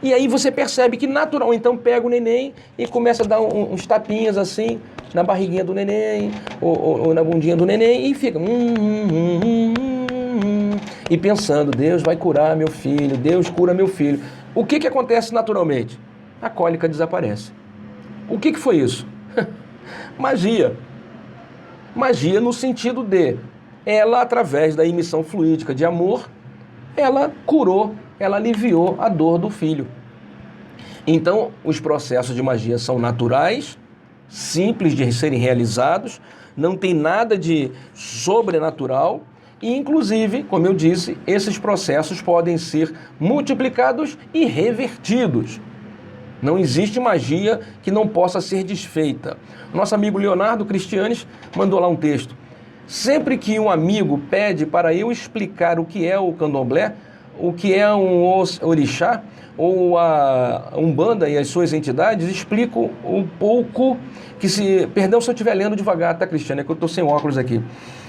S1: E aí você percebe que natural, então pega o neném e começa a dar uns tapinhas assim, na barriguinha do neném, ou na bundinha do neném, e fica... E pensando, Deus vai curar meu filho, Deus cura meu filho. O que acontece naturalmente? A cólica desaparece. O que foi isso? Magia. Magia no sentido de, ela através da emissão fluídica de amor, ela curou, ela aliviou a dor do filho. Então, os processos de magia são naturais, simples de serem realizados, não tem nada de sobrenatural e, inclusive, como eu disse, esses processos podem ser multiplicados e revertidos. Não existe magia que não possa ser desfeita. Nosso amigo Leonardo Cristianes mandou lá um texto. Sempre que um amigo pede para eu explicar o que é o candomblé, o que é um orixá, ou a Umbanda e as suas entidades, explico um pouco que se... Perdão se eu estiver lendo devagar, tá, Cristiano? É que eu estou sem óculos aqui.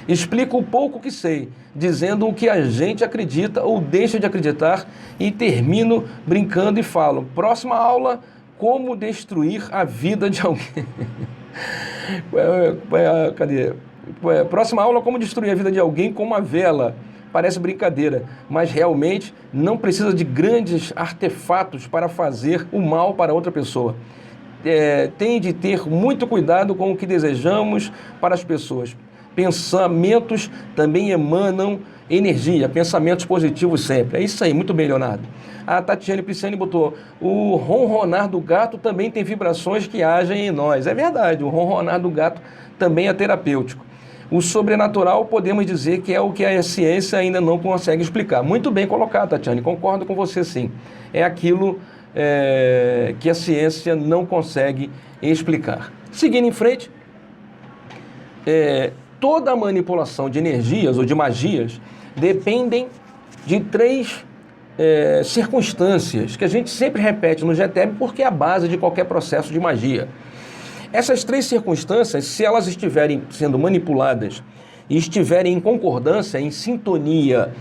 S1: Explico o pouco que sei, dizendo o que a gente acredita ou deixa de acreditar e termino brincando e falo. Próxima aula, como destruir a vida de alguém. Cadê? Próxima aula, como destruir a vida de alguém com uma vela. Parece brincadeira, mas realmente não precisa de grandes artefatos para fazer o mal para outra pessoa. Tem de ter muito cuidado com o que desejamos para as pessoas. Pensamentos também emanam energia, pensamentos positivos sempre. É isso aí, muito bem, Leonardo. A Tatiane Pisciani botou, o ronronar do gato também tem vibrações que agem em nós. É verdade, o ronronar do gato também é terapêutico. O sobrenatural podemos dizer que é o que a ciência ainda não consegue explicar. Muito bem colocado, Tatiane, concordo com você sim. É aquilo que a ciência não consegue explicar. Seguindo em frente, toda a manipulação de energias ou de magias dependem de três circunstâncias que a gente sempre repete no GTEB porque é a base de qualquer processo de magia. Essas três circunstâncias, se elas estiverem sendo manipuladas e estiverem em concordância, em sintonia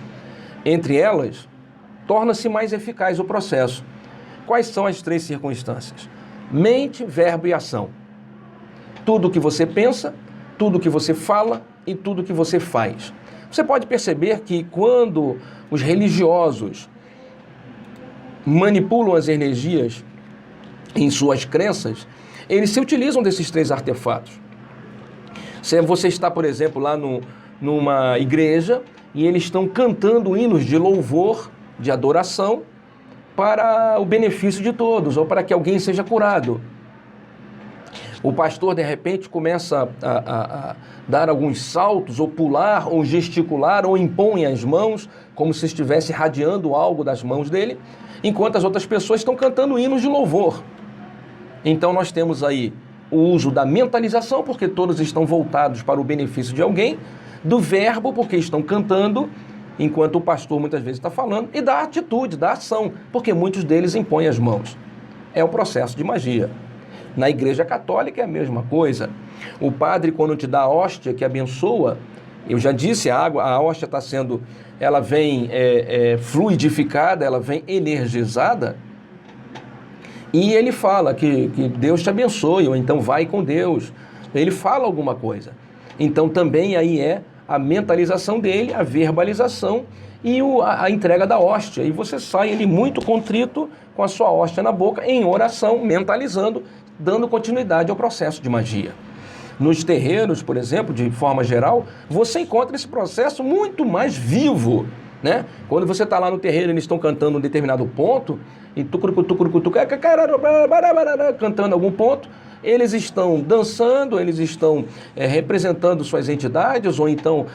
S1: entre elas, torna-se mais eficaz o processo. Quais são as três circunstâncias? Mente, verbo e ação. Tudo que você pensa, tudo que você fala e tudo que você faz. Você pode perceber que quando os religiosos manipulam as energias em suas crenças, eles se utilizam desses três artefatos. Se você está, por exemplo, lá numa igreja e eles estão cantando hinos de louvor, de adoração, para o benefício de todos, ou para que alguém seja curado. O pastor, de repente, começa a dar alguns saltos, ou pular, ou gesticular, ou impõe as mãos, como se estivesse radiando algo das mãos dele, enquanto as outras pessoas estão cantando hinos de louvor. Então nós temos aí o uso da mentalização, porque todos estão voltados para o benefício de alguém, do verbo, porque estão cantando, enquanto o pastor muitas vezes está falando, e da atitude, da ação, porque muitos deles impõem as mãos. É o processo de magia. Na Igreja Católica é a mesma coisa. O padre, quando te dá a hóstia, que abençoa, eu já disse, a hóstia está sendo, ela vem fluidificada, ela vem energizada, e ele fala que Deus te abençoe, ou então vai com Deus. Ele fala alguma coisa. Então também aí é a mentalização dele, a verbalização e a entrega da hóstia. E você sai ali muito contrito com a sua hóstia na boca, em oração, mentalizando, dando continuidade ao processo de magia. Nos terreiros, por exemplo, de forma geral, você encontra esse processo muito mais vivo, né? Quando você está lá no terreiro, eles estão cantando um determinado ponto, e cantando algum ponto, eles estão dançando, eles estão representando suas entidades, ou então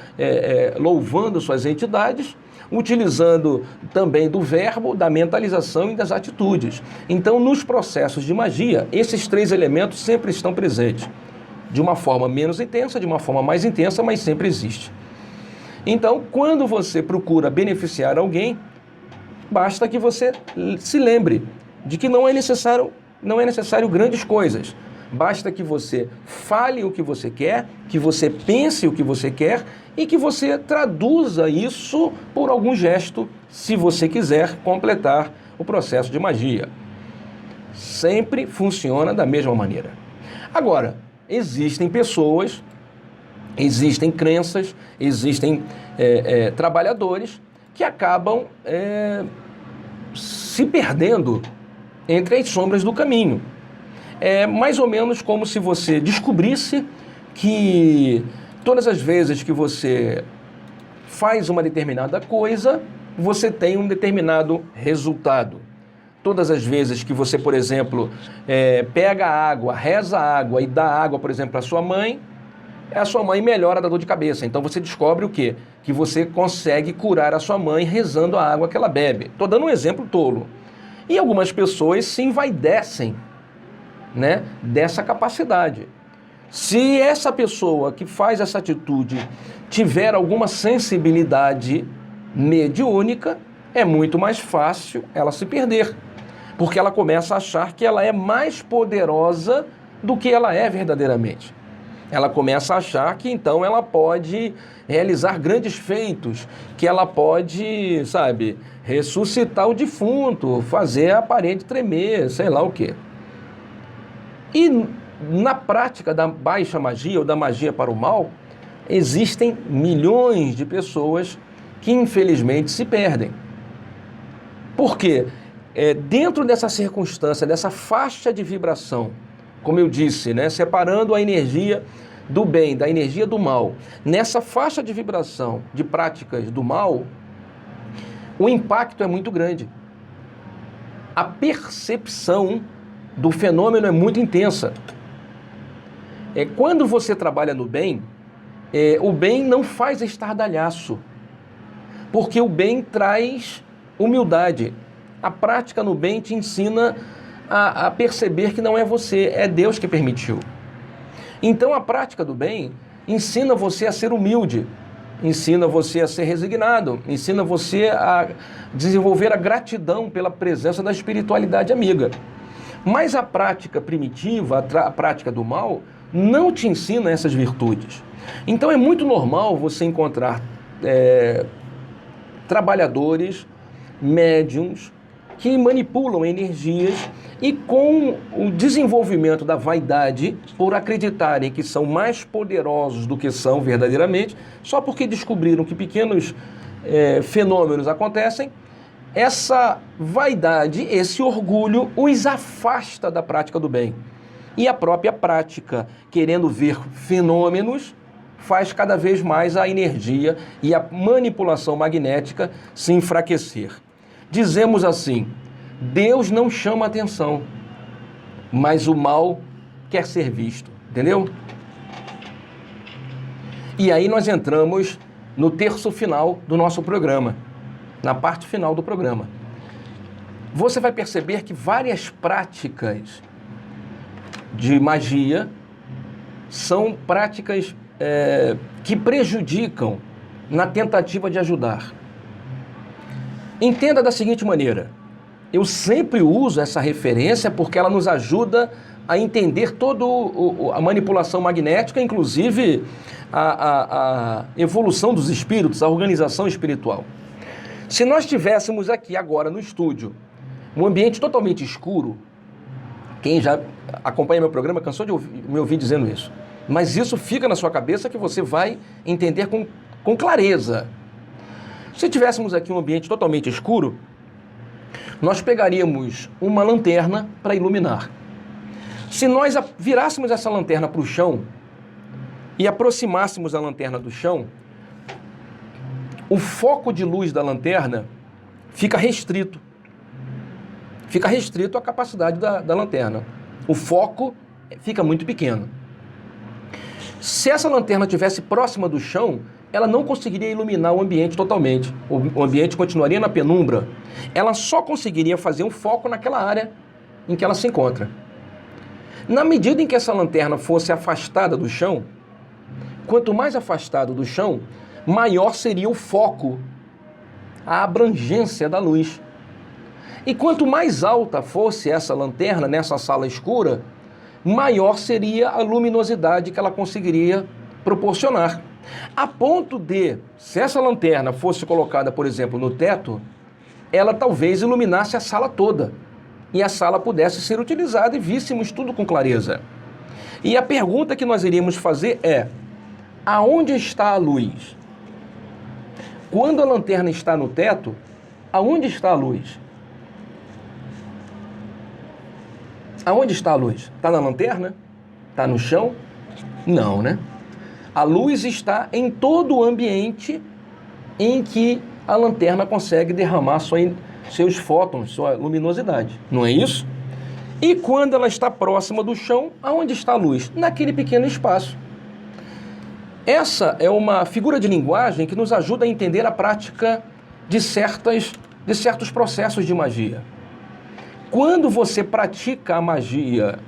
S1: louvando suas entidades, utilizando também do verbo, da mentalização e das atitudes. Então, nos processos de magia, esses três elementos sempre estão presentes. De uma forma menos intensa, de uma forma mais intensa, mas sempre existe. Então, quando você procura beneficiar alguém, basta que você se lembre de que não é necessário grandes coisas. Basta que você fale o que você quer, que você pense o que você quer e que você traduza isso por algum gesto, se você quiser completar o processo de magia. Sempre funciona da mesma maneira. Agora, existem pessoas, existem crenças, existem trabalhadores que acabam se perdendo entre as sombras do caminho. É mais ou menos como se você descobrisse que todas as vezes que você faz uma determinada coisa, você tem um determinado resultado. todas as vezes que você, por exemplo, pega a água, reza a água e dá água, por exemplo, para sua mãe, a sua mãe melhora da dor de cabeça. Então você descobre o quê? Que você consegue curar a sua mãe rezando a água que ela bebe. Estou dando um exemplo tolo. E algumas pessoas se envaidecem, né, dessa capacidade. Se essa pessoa que faz essa atitude tiver alguma sensibilidade mediúnica, é muito mais fácil ela se perder, porque ela começa a achar que ela é mais poderosa do que ela é verdadeiramente. Ela começa a achar que então ela pode realizar grandes feitos, que ela pode, sabe, ressuscitar o defunto, fazer a parede tremer, sei lá o quê. E na prática da baixa magia ou da magia para o mal, existem milhões de pessoas que infelizmente se perdem. Por quê? Dentro dessa circunstância, dessa faixa de vibração, como eu disse, né, separando a energia do bem da energia do mal, nessa faixa de vibração de práticas do mal, o impacto é muito grande. A percepção do fenômeno é muito intensa. Quando você trabalha no bem, o bem não faz estardalhaço, porque o bem traz humildade. A prática no bem te ensina a perceber que não é você, é Deus que permitiu. Então a prática do bem ensina você a ser humilde, ensina você a ser resignado, ensina você a desenvolver a gratidão pela presença da espiritualidade amiga. Mas a prática primitiva, a prática do mal, não te ensina essas virtudes. Então é muito normal você encontrar trabalhadores, médiums, que manipulam energias e com o desenvolvimento da vaidade, por acreditarem que são mais poderosos do que são verdadeiramente, só porque descobriram que pequenos fenômenos acontecem, essa vaidade, esse orgulho os afasta da prática do bem. E a própria prática, querendo ver fenômenos, faz cada vez mais a energia e a manipulação magnética se enfraquecer. Dizemos assim, Deus não chama atenção, mas o mal quer ser visto, entendeu? E aí nós entramos no terço final do nosso programa, na parte final do programa. Você vai perceber que várias práticas de magia são práticas que prejudicam na tentativa de ajudar. Entenda da seguinte maneira, eu sempre uso essa referência porque ela nos ajuda a entender toda a manipulação magnética, inclusive a evolução dos espíritos, a organização espiritual. Se nós tivéssemos aqui agora no estúdio um ambiente totalmente escuro, quem já acompanha meu programa cansou de me ouvir dizendo isso, mas isso fica na sua cabeça que você vai entender com clareza. Se tivéssemos aqui um ambiente totalmente escuro, nós pegaríamos uma lanterna para iluminar. Se nós virássemos essa lanterna para o chão e aproximássemos a lanterna do chão, o foco de luz da lanterna fica restrito. Fica restrito à capacidade da lanterna. O foco fica muito pequeno. Se essa lanterna estivesse próxima do chão, ela não conseguiria iluminar o ambiente totalmente. O ambiente continuaria na penumbra. Ela só conseguiria fazer um foco naquela área em que ela se encontra. Na medida em que essa lanterna fosse afastada do chão, quanto mais afastado do chão, maior seria o foco, a abrangência da luz. E quanto mais alta fosse essa lanterna nessa sala escura, maior seria a luminosidade que ela conseguiria proporcionar. A ponto de, se essa lanterna fosse colocada, por exemplo, no teto, ela talvez iluminasse a sala toda e a sala pudesse ser utilizada e víssemos tudo com clareza. E a pergunta que nós iríamos fazer é: aonde está a luz? Quando a lanterna está no teto, aonde está a luz? Aonde está a luz? Está na lanterna? Está no chão? Não, né? A luz está em todo o ambiente em que a lanterna consegue derramar seus fótons, sua luminosidade, não é isso? E quando ela está próxima do chão, aonde está a luz? Naquele pequeno espaço. Essa é uma figura de linguagem que nos ajuda a entender a prática de certos processos de magia. Quando você pratica a magia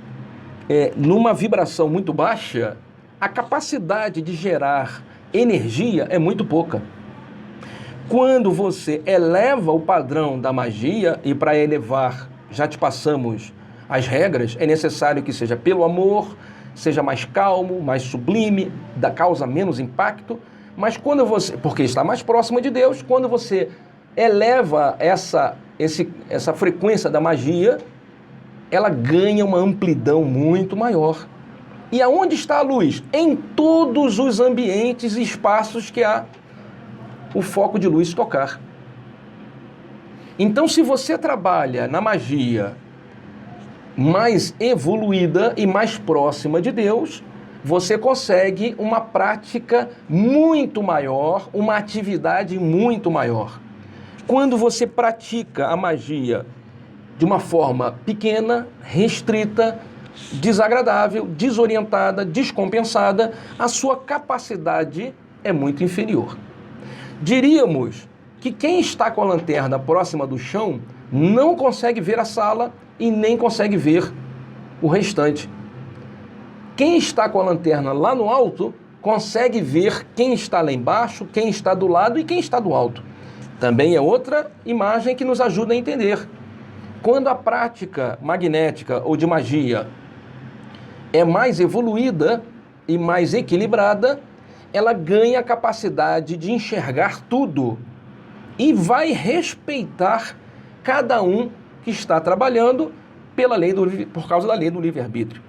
S1: numa vibração muito baixa, a capacidade de gerar energia é muito pouca. Quando você eleva o padrão da magia, e para elevar, já te passamos as regras, é necessário que seja pelo amor, seja mais calmo, mais sublime, causa menos impacto, mas quando você, porque está mais próximo de Deus, quando você eleva essa frequência da magia, ela ganha uma amplidão muito maior. E aonde está a luz? Em todos os ambientes e espaços que há o foco de luz tocar. Então, se você trabalha na magia mais evoluída e mais próxima de Deus, você consegue uma prática muito maior, uma atividade muito maior. Quando você pratica a magia de uma forma pequena, restrita, desagradável, desorientada, descompensada, a sua capacidade é muito inferior. Diríamos que quem está com a lanterna próxima do chão não consegue ver a sala e nem consegue ver o restante. Quem está com a lanterna lá no alto consegue ver quem está lá embaixo, quem está do lado e quem está do alto. Também é outra imagem que nos ajuda a entender. Quando a prática magnética ou de magia é mais evoluída e mais equilibrada, ela ganha a capacidade de enxergar tudo e vai respeitar cada um que está trabalhando por causa da lei do livre-arbítrio.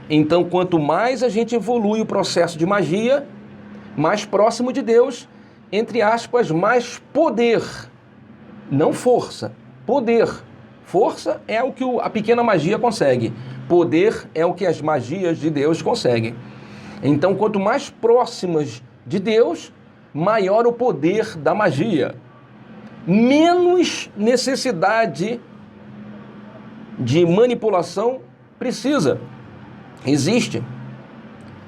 S1: Então, quanto mais a gente evolui o processo de magia, mais próximo de Deus, entre aspas, mais poder, não força, poder. Força é o que a pequena magia consegue. Poder é o que as magias de Deus conseguem. Então, quanto mais próximas de Deus, maior o poder da magia. Menos necessidade de manipulação existe.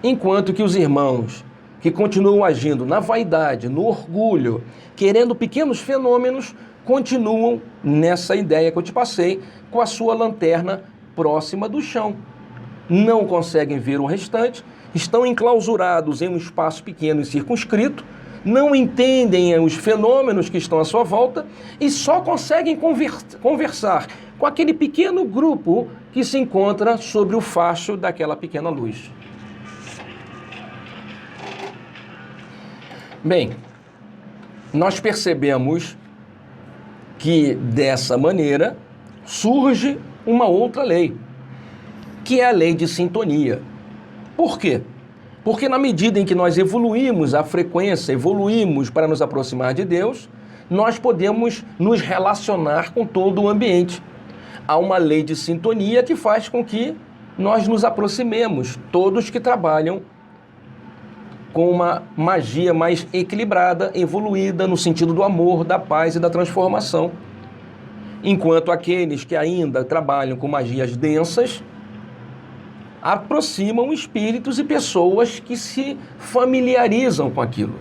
S1: Enquanto que os irmãos que continuam agindo na vaidade, no orgulho, querendo pequenos fenômenos, continuam nessa ideia que eu te passei, com a sua lanterna próxima do chão. Não conseguem ver o restante, estão enclausurados em um espaço pequeno e circunscrito, não entendem os fenômenos que estão à sua volta e só conseguem conversar com aquele pequeno grupo que se encontra sobre o facho daquela pequena luz. Bem, nós percebemos que dessa maneira surge uma outra lei, que é a lei de sintonia. Por quê? Porque na medida em que nós evoluímos a frequência, evoluímos para nos aproximar de Deus, nós podemos nos relacionar com todo o ambiente. Há uma lei de sintonia que faz com que nós nos aproximemos, todos que trabalham com uma magia mais equilibrada, evoluída no sentido do amor, da paz e da transformação. Enquanto aqueles que ainda trabalham com magias densas aproximam espíritos e pessoas que se familiarizam com aquilo.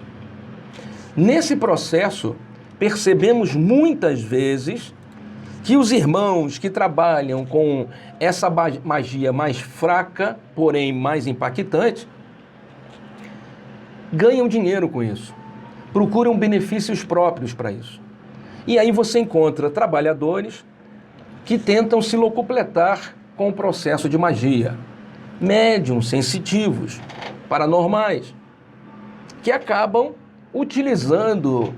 S1: Nesse processo, percebemos muitas vezes que os irmãos que trabalham com essa magia mais fraca, porém mais impactante, ganham dinheiro com isso, procuram benefícios próprios para isso. E aí você encontra trabalhadores que tentam se locupletar com o processo de magia, médiums sensitivos, paranormais, que acabam utilizando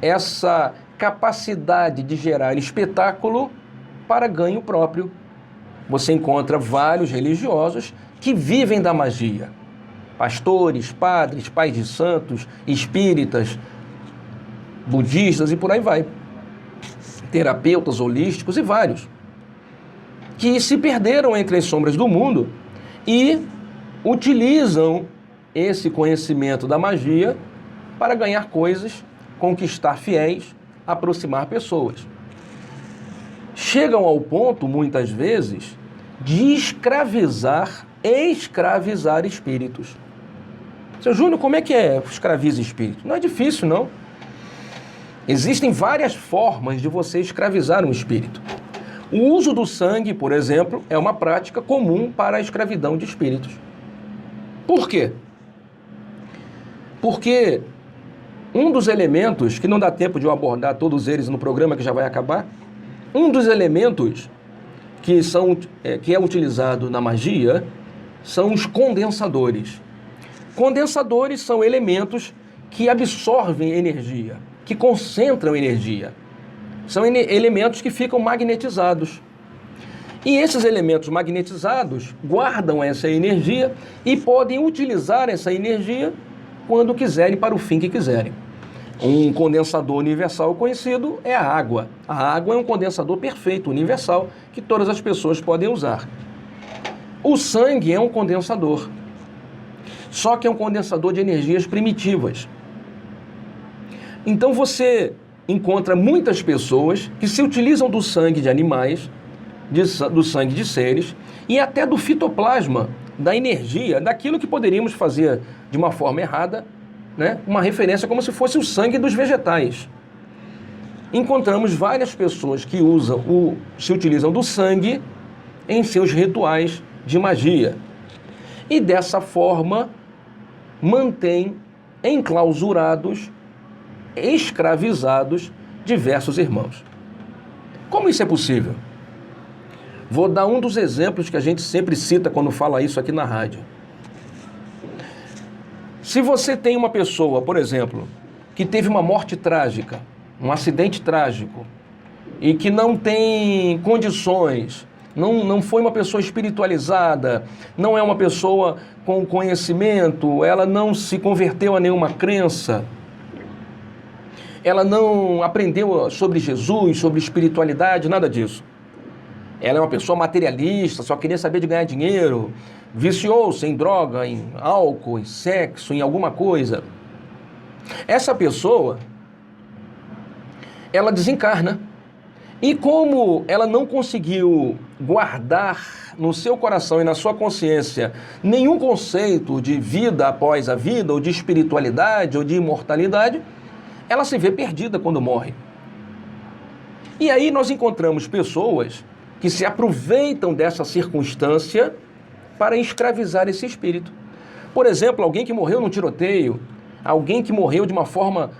S1: essa capacidade de gerar espetáculo para ganho próprio. Você encontra vários religiosos que vivem da magia. Pastores, padres, pais de santos, espíritas, budistas e por aí vai. Terapeutas holísticos e vários. Que se perderam entre as sombras do mundo e utilizam esse conhecimento da magia para ganhar coisas, conquistar fiéis, aproximar pessoas. chegam ao ponto, muitas vezes, de escravizar espíritos. Seu Júnior, como é que escraviza espírito? Não é difícil, não. Existem várias formas de você escravizar um espírito. O uso do sangue, por exemplo, é uma prática comum para a escravidão de espíritos. Por quê? Porque um dos elementos, que não dá tempo de eu abordar todos eles no programa que já vai acabar, um dos elementos que é utilizado na magia são os condensadores. Condensadores são elementos que absorvem energia, que concentram energia. São elementos que ficam magnetizados. E esses elementos magnetizados guardam essa energia e podem utilizar essa energia quando quiserem, para o fim que quiserem. Um condensador universal conhecido é a água. A água é um condensador perfeito, universal, que todas as pessoas podem usar. O sangue é um condensador. Só que é um condensador de energias primitivas. Então você encontra muitas pessoas que se utilizam do sangue de animais, do sangue de seres e até do fitoplasma, da energia, daquilo que poderíamos fazer de uma forma errada, né? Uma referência como se fosse o sangue dos vegetais. Encontramos várias pessoas que se utilizam do sangue em seus rituais de magia. E dessa forma mantém enclausurados, escravizados diversos irmãos. Como isso é possível? Vou dar um dos exemplos que a gente sempre cita quando fala isso aqui na rádio. Se você tem uma pessoa, por exemplo, que teve uma morte trágica, um acidente trágico, e que não tem condições, não foi uma pessoa espiritualizada, não é uma pessoa com conhecimento, ela não se converteu a nenhuma crença, ela não aprendeu sobre Jesus, sobre espiritualidade, nada disso. Ela é uma pessoa materialista, só queria saber de ganhar dinheiro, viciou-se em droga, em álcool, em sexo, em alguma coisa. Essa pessoa, ela desencarna. E como ela não conseguiu guardar no seu coração e na sua consciência nenhum conceito de vida após a vida, ou de espiritualidade, ou de imortalidade, ela se vê perdida quando morre. E aí nós encontramos pessoas que se aproveitam dessa circunstância para escravizar esse espírito. Por exemplo, alguém que morreu num tiroteio, alguém que morreu de uma forma,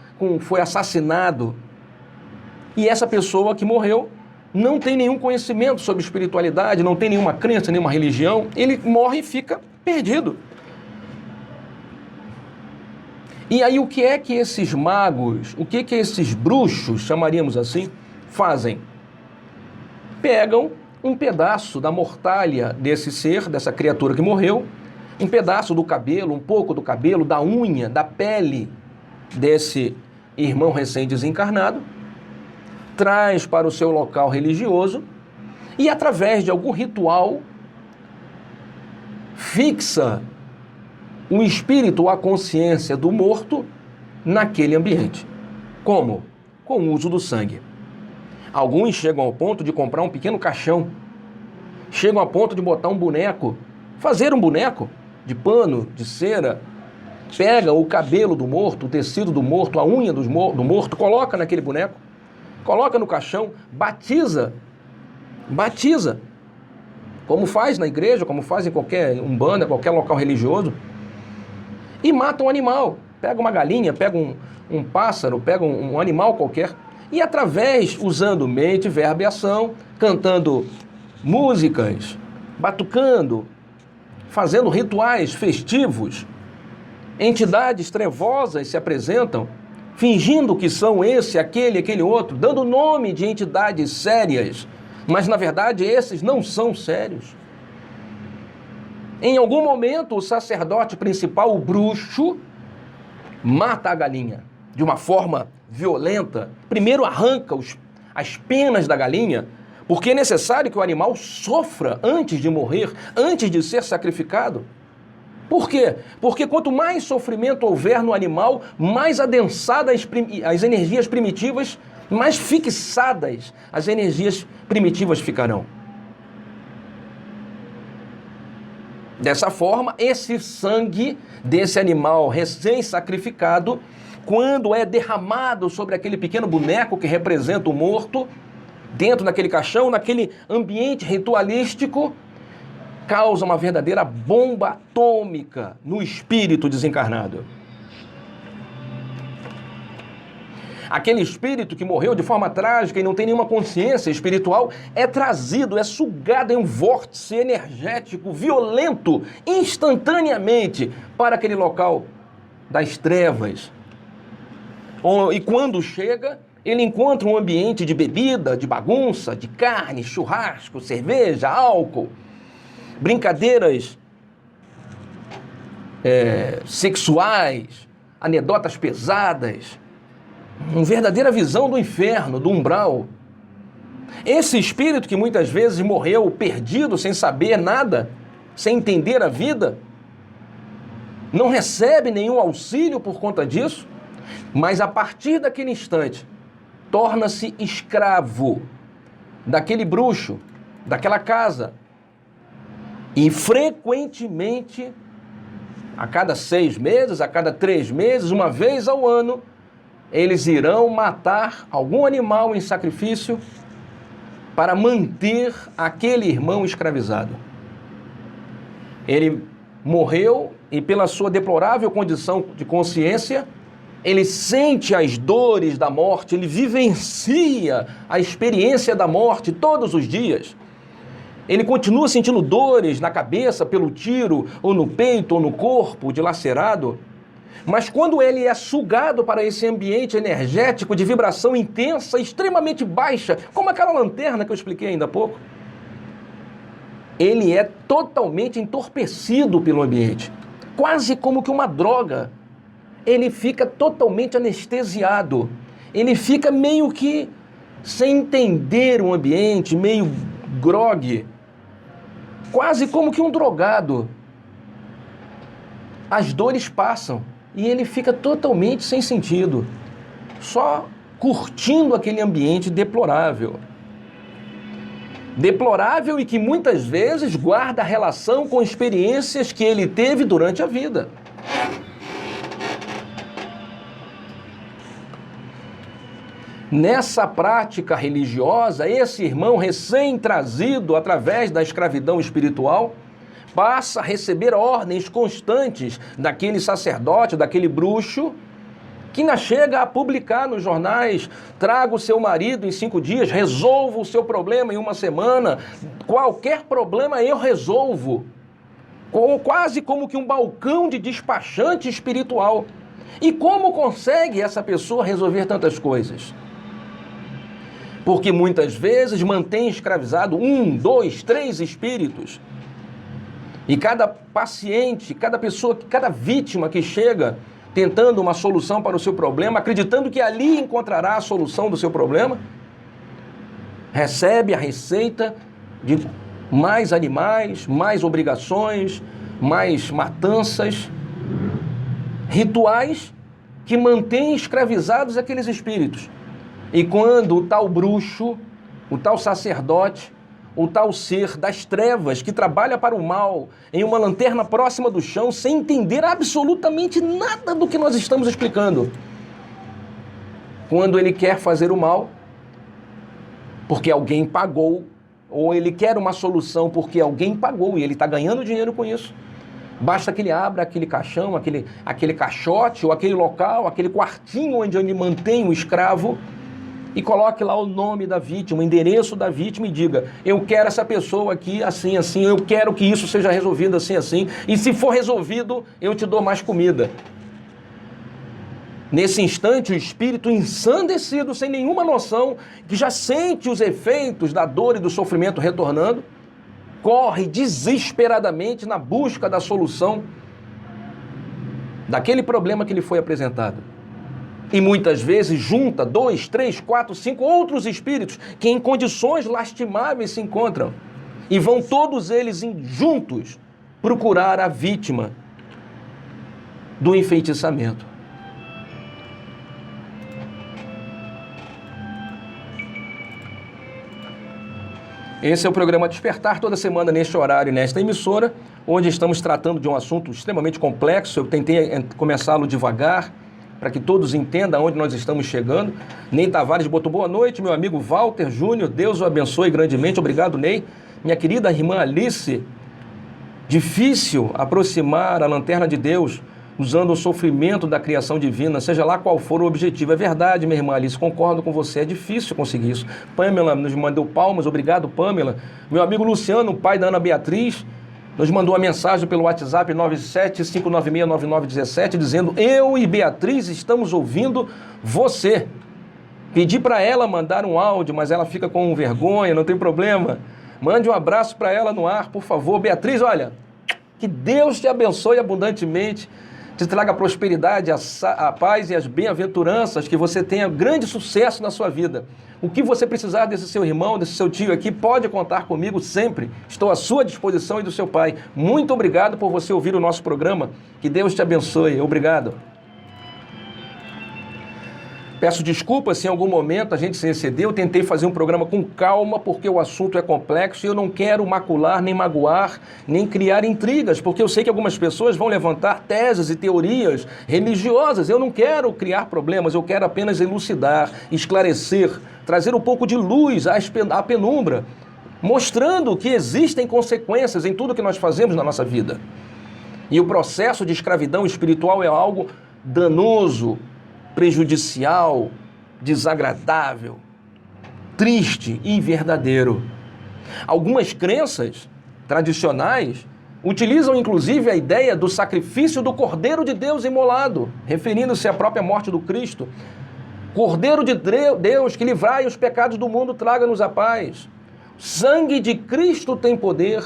S1: foi assassinado, e essa pessoa que morreu não tem nenhum conhecimento sobre espiritualidade, não tem nenhuma crença, nenhuma religião, ele morre e fica perdido. E aí o que é que esses magos, o que é que esses bruxos, chamaríamos assim, fazem? Pegam um pedaço da mortalha desse ser, dessa criatura que morreu, um pedaço do cabelo, um pouco do cabelo, da unha, da pele desse irmão recém-desencarnado, traz para o seu local religioso e, através de algum ritual, fixa o espírito ou a consciência do morto naquele ambiente. Como? Com o uso do sangue. Alguns chegam ao ponto de comprar um pequeno caixão, chegam ao ponto de botar um boneco, fazer um boneco de pano, de cera, pega o cabelo do morto, o tecido do morto, a unha do morto, coloca naquele boneco, coloca no caixão, batiza, como faz na igreja, como faz em qualquer umbanda, qualquer local religioso, e mata um animal, pega uma galinha, pega um pássaro, pega um animal qualquer, e através, usando mente, verbo e ação, cantando músicas, batucando, fazendo rituais festivos, entidades trevosas se apresentam, fingindo que são esse, aquele outro, dando nome de entidades sérias, mas na verdade esses não são sérios. Em algum momento o sacerdote principal, o bruxo, mata a galinha de uma forma violenta. Primeiro arranca as penas da galinha, porque é necessário que o animal sofra antes de morrer, antes de ser sacrificado. Por quê? Porque quanto mais sofrimento houver no animal, mais adensada as energias primitivas mais fixadas as energias primitivas ficarão. Dessa forma, esse sangue desse animal recém-sacrificado, quando é derramado sobre aquele pequeno boneco que representa o morto, dentro daquele caixão, naquele ambiente ritualístico, causa uma verdadeira bomba atômica no espírito desencarnado. Aquele espírito que morreu de forma trágica e não tem nenhuma consciência espiritual é trazido, é sugado em um vórtice energético violento, instantaneamente, para aquele local das trevas. E quando chega, ele encontra um ambiente de bebida, de bagunça, de carne, churrasco, cerveja, álcool, brincadeiras sexuais, anedotas pesadas, uma verdadeira visão do inferno, do umbral. Esse espírito que muitas vezes morreu perdido, sem saber nada, sem entender a vida, não recebe nenhum auxílio por conta disso, mas a partir daquele instante, torna-se escravo daquele bruxo, daquela casa. E frequentemente, a cada 6 meses, a cada 3 meses, uma vez ao ano, eles irão matar algum animal em sacrifício para manter aquele irmão escravizado. Ele morreu e pela sua deplorável condição de consciência, ele sente as dores da morte, ele vivencia a experiência da morte todos os dias. Ele continua sentindo dores na cabeça pelo tiro, ou no peito, ou no corpo dilacerado. Mas quando ele é sugado para esse ambiente energético de vibração intensa, extremamente baixa, como aquela lanterna que eu expliquei ainda há pouco, ele é totalmente entorpecido pelo ambiente, quase como que uma droga. Ele fica totalmente anestesiado, ele fica meio que sem entender o ambiente, meio grogue, quase como que um drogado. As dores passam e ele fica totalmente sem sentido, só curtindo aquele ambiente deplorável. Deplorável e que muitas vezes guarda relação com experiências que ele teve durante a vida. Nessa prática religiosa, esse irmão recém-trazido através da escravidão espiritual passa a receber ordens constantes daquele sacerdote, daquele bruxo, que ainda chega a publicar nos jornais: traga o seu marido em 5 dias, resolva o seu problema em 1 semana, qualquer problema eu resolvo. Quase como que um balcão de despachante espiritual. E como consegue essa pessoa resolver tantas coisas? Porque muitas vezes mantém escravizado 1, 2, 3 espíritos. E cada paciente, cada pessoa, cada vítima que chega tentando uma solução para o seu problema, acreditando que ali encontrará a solução do seu problema, recebe a receita de mais animais, mais obrigações, mais matanças, rituais que mantêm escravizados aqueles espíritos. E quando o tal bruxo, o tal sacerdote, o tal ser das trevas que trabalha para o mal em uma lanterna próxima do chão, sem entender absolutamente nada do que nós estamos explicando, quando ele quer fazer o mal porque alguém pagou, ou ele quer uma solução porque alguém pagou e ele está ganhando dinheiro com isso, basta que ele abra aquele caixão, aquele caixote, ou aquele local, aquele quartinho onde ele mantém o escravo, e coloque lá o nome da vítima, o endereço da vítima e diga: eu quero essa pessoa aqui assim, assim, eu quero que isso seja resolvido assim, assim, e se for resolvido, eu te dou mais comida. Nesse instante, o espírito ensandecido, sem nenhuma noção, que já sente os efeitos da dor e do sofrimento retornando, corre desesperadamente na busca da solução daquele problema que lhe foi apresentado. E muitas vezes junta 2, 3, 4, 5 outros espíritos que em condições lastimáveis se encontram. E vão todos eles juntos procurar a vítima do enfeitiçamento. Esse é o programa Despertar, toda semana neste horário e nesta emissora, onde estamos tratando de um assunto extremamente complexo. Eu tentei começá-lo devagar, para que todos entendam aonde nós estamos chegando. Ney Tavares botou boa noite, meu amigo Walter Júnior, Deus o abençoe grandemente. Obrigado, Ney. Minha querida irmã Alice, difícil aproximar a lanterna de Deus usando o sofrimento da criação divina, seja lá qual for o objetivo. É verdade, minha irmã Alice, concordo com você, é difícil conseguir isso. Pamela nos mandou palmas, obrigado, Pamela. Meu amigo Luciano, pai da Ana Beatriz, nos mandou uma mensagem pelo WhatsApp 975969917, dizendo: eu e Beatriz estamos ouvindo você. Pedi para ela mandar um áudio, mas ela fica com vergonha, não tem problema. Mande um abraço para ela no ar, por favor. Beatriz, olha, que Deus te abençoe abundantemente, te traga a prosperidade, a paz e as bem-aventuranças, que você tenha grande sucesso na sua vida. O que você precisar desse seu irmão, desse seu tio aqui, pode contar comigo sempre. Estou à sua disposição e do seu pai. Muito obrigado por você ouvir o nosso programa. Que Deus te abençoe. Obrigado. Peço desculpas se em algum momento a gente se excedeu. Eu tentei fazer um programa com calma, porque o assunto é complexo e eu não quero macular, nem magoar, nem criar intrigas, porque eu sei que algumas pessoas vão levantar teses e teorias religiosas. Eu não quero criar problemas, eu quero apenas elucidar, esclarecer, trazer um pouco de luz à penumbra, mostrando que existem consequências em tudo que nós fazemos na nossa vida. E o processo de escravidão espiritual é algo danoso, prejudicial, desagradável, triste e verdadeiro. Algumas crenças tradicionais utilizam inclusive a ideia do sacrifício do Cordeiro de Deus imolado, referindo-se à própria morte do Cristo. Cordeiro de Deus, que livrai os pecados do mundo, traga-nos a paz. Sangue de Cristo tem poder.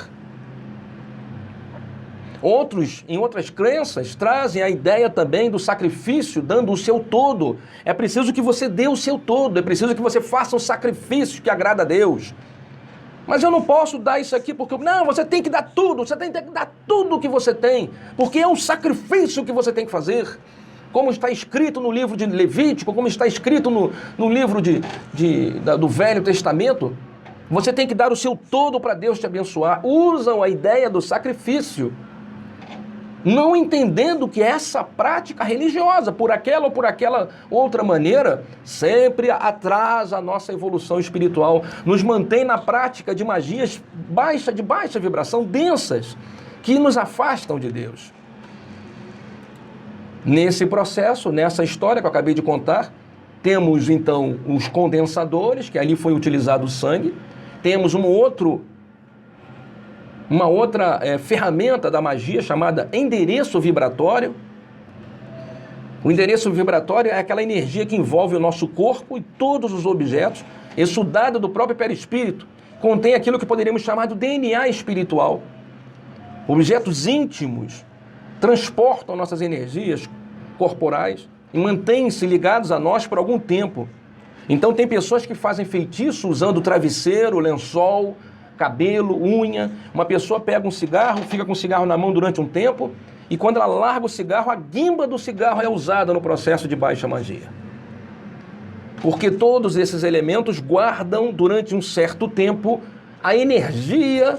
S1: Outros, em outras crenças, trazem a ideia também do sacrifício, dando o seu todo. É preciso que você dê o seu todo, é preciso que você faça um sacrifício que agrada a Deus. Mas eu não posso dar isso aqui porque... Não, você tem que dar tudo, você tem que dar tudo o que você tem, porque é um sacrifício que você tem que fazer. Como está escrito no livro de Levítico, como está escrito no livro do Velho Testamento, você tem que dar o seu todo para Deus te abençoar. Usam a ideia do sacrifício, não entendendo que essa prática religiosa, por aquela ou por aquela outra maneira, sempre atrasa a nossa evolução espiritual, nos mantém na prática de magias de baixa vibração, densas, que nos afastam de Deus. Nesse processo, nessa história que eu acabei de contar, temos então os condensadores, que ali foi utilizado o sangue, temos uma outra ferramenta da magia chamada endereço vibratório. O endereço vibratório é aquela energia que envolve o nosso corpo e todos os objetos, exudada do próprio perispírito, contém aquilo que poderíamos chamar de DNA espiritual. Objetos íntimos transportam nossas energias corporais e mantêm-se ligados a nós por algum tempo. Então tem pessoas que fazem feitiço usando travesseiro, lençol, cabelo, unha. Uma pessoa pega um cigarro, fica com o cigarro na mão durante um tempo, e quando ela larga o cigarro, a guimba do cigarro é usada no processo de baixa magia. Porque todos esses elementos guardam durante um certo tempo a energia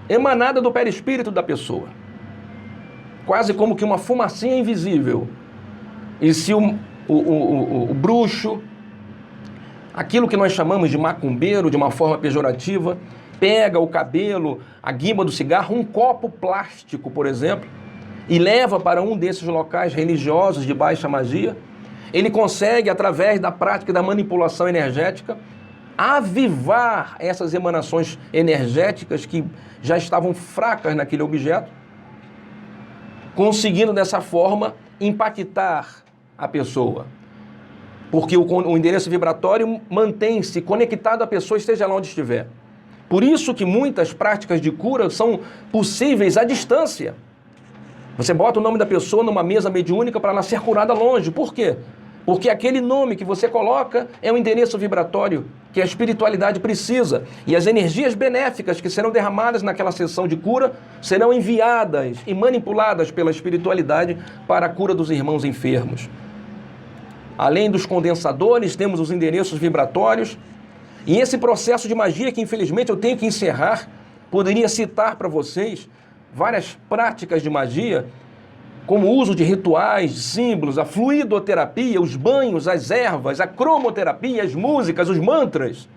S1: emanada do perispírito da pessoa. Quase como que uma fumacinha invisível. E se o bruxo, aquilo que nós chamamos de macumbeiro, de uma forma pejorativa, pega o cabelo, a guimba do cigarro, um copo plástico, por exemplo, e leva para um desses locais religiosos de baixa magia, ele consegue, através da prática da manipulação energética, avivar essas emanações energéticas que já estavam fracas naquele objeto, conseguindo dessa forma impactar a pessoa. Porque o endereço vibratório mantém-se conectado à pessoa, esteja lá onde estiver. Por isso que muitas práticas de cura são possíveis à distância. Você bota o nome da pessoa numa mesa mediúnica para ela ser curada longe. Por quê? Porque aquele nome que você coloca é o endereço vibratório que a espiritualidade precisa. E as energias benéficas que serão derramadas naquela sessão de cura serão enviadas e manipuladas pela espiritualidade para a cura dos irmãos enfermos. Além dos condensadores, temos os endereços vibratórios E esse processo de magia que infelizmente eu tenho que encerrar, poderia citar para vocês várias práticas de magia, como o uso de rituais, de símbolos, a fluidoterapia, os banhos, as ervas, a cromoterapia, as músicas, os mantras.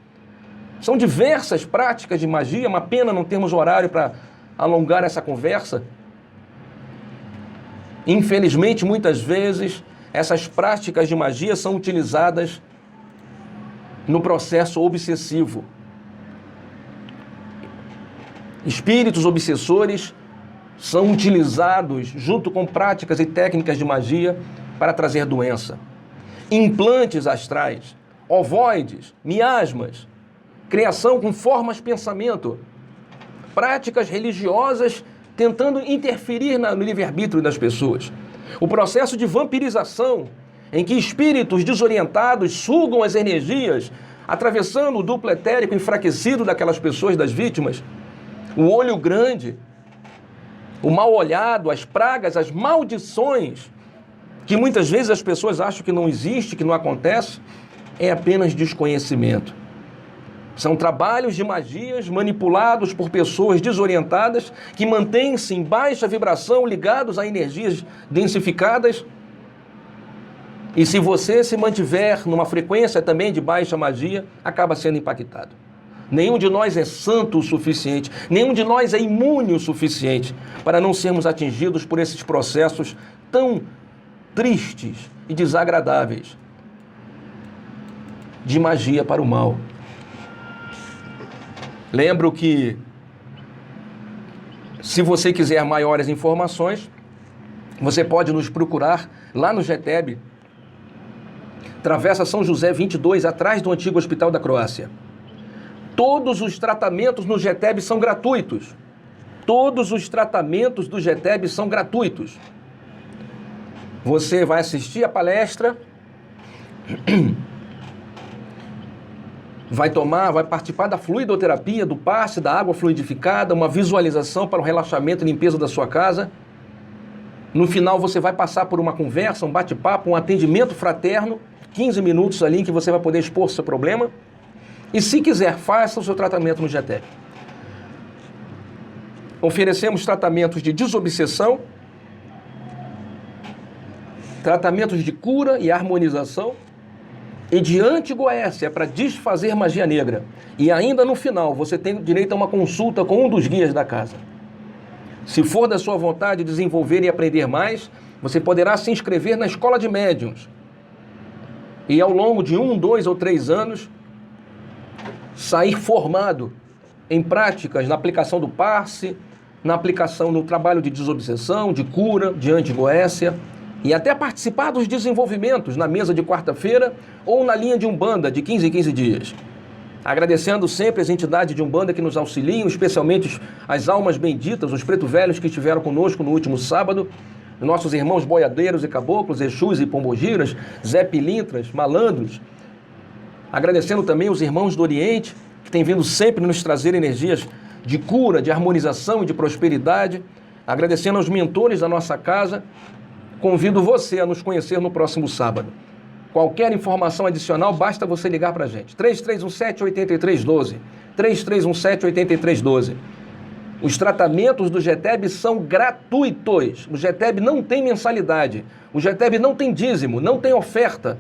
S1: São diversas práticas de magia, uma pena não termos horário para alongar essa conversa. Infelizmente, muitas vezes, essas práticas de magia são utilizadas no processo obsessivo. Espíritos obsessores são utilizados junto com práticas e técnicas de magia para trazer doença. Implantes astrais, ovoides, miasmas, criação com formas de pensamento, práticas religiosas tentando interferir no livre-arbítrio das pessoas. O processo de vampirização, em que espíritos desorientados sugam as energias, atravessando o duplo etérico enfraquecido daquelas pessoas, das vítimas. O olho grande, o mal olhado, as pragas, as maldições, que muitas vezes as pessoas acham que não existe, que não acontece, é apenas desconhecimento. São trabalhos de magias manipulados por pessoas desorientadas que mantêm-se em baixa vibração, ligados a energias densificadas. E se você se mantiver numa frequência também de baixa magia, acaba sendo impactado. Nenhum de nós é santo o suficiente, nenhum de nós é imune o suficiente para não sermos atingidos por esses processos tão tristes e desagradáveis de magia para o mal. Lembro que, se você quiser maiores informações, você pode nos procurar lá no GETEB, Travessa São José 22, atrás do antigo Hospital da Croácia. Todos os tratamentos no GETEB são gratuitos. Todos os tratamentos do GETEB são gratuitos. Você vai assistir a palestra, vai participar da fluidoterapia, do passe da água fluidificada, uma visualização para o relaxamento e limpeza da sua casa. No final você vai passar por uma conversa, um bate-papo, um atendimento fraterno, 15 minutos ali em que você vai poder expor seu problema. E se quiser, faça o seu tratamento no GETEB. Oferecemos tratamentos de desobsessão, tratamentos de cura e harmonização, e de anti-goécia para desfazer magia negra. E ainda no final, você tem direito a uma consulta com um dos guias da casa. Se for da sua vontade desenvolver e aprender mais, você poderá se inscrever na Escola de Médiuns. E ao longo de 1, 2 ou 3 anos, sair formado em práticas na aplicação do passe, na aplicação no trabalho de desobsessão, de cura, de anti-goécia, e até participar dos desenvolvimentos na mesa de quarta-feira ou na linha de Umbanda de 15 em 15 dias. Agradecendo sempre as entidades de Umbanda que nos auxiliam, especialmente as almas benditas, os preto velhos que estiveram conosco no último sábado, nossos irmãos boiadeiros e caboclos, Exus e pombogiras, Zé Pilintras, malandros. Agradecendo também os irmãos do Oriente, que têm vindo sempre nos trazer energias de cura, de harmonização e de prosperidade. Agradecendo aos mentores da nossa casa. Convido você a nos conhecer no próximo sábado. Qualquer informação adicional, basta você ligar para a gente. 3317-8312. 3317-8312. Os tratamentos do GETEB são gratuitos. O GETEB não tem mensalidade. O GETEB não tem dízimo, não tem oferta.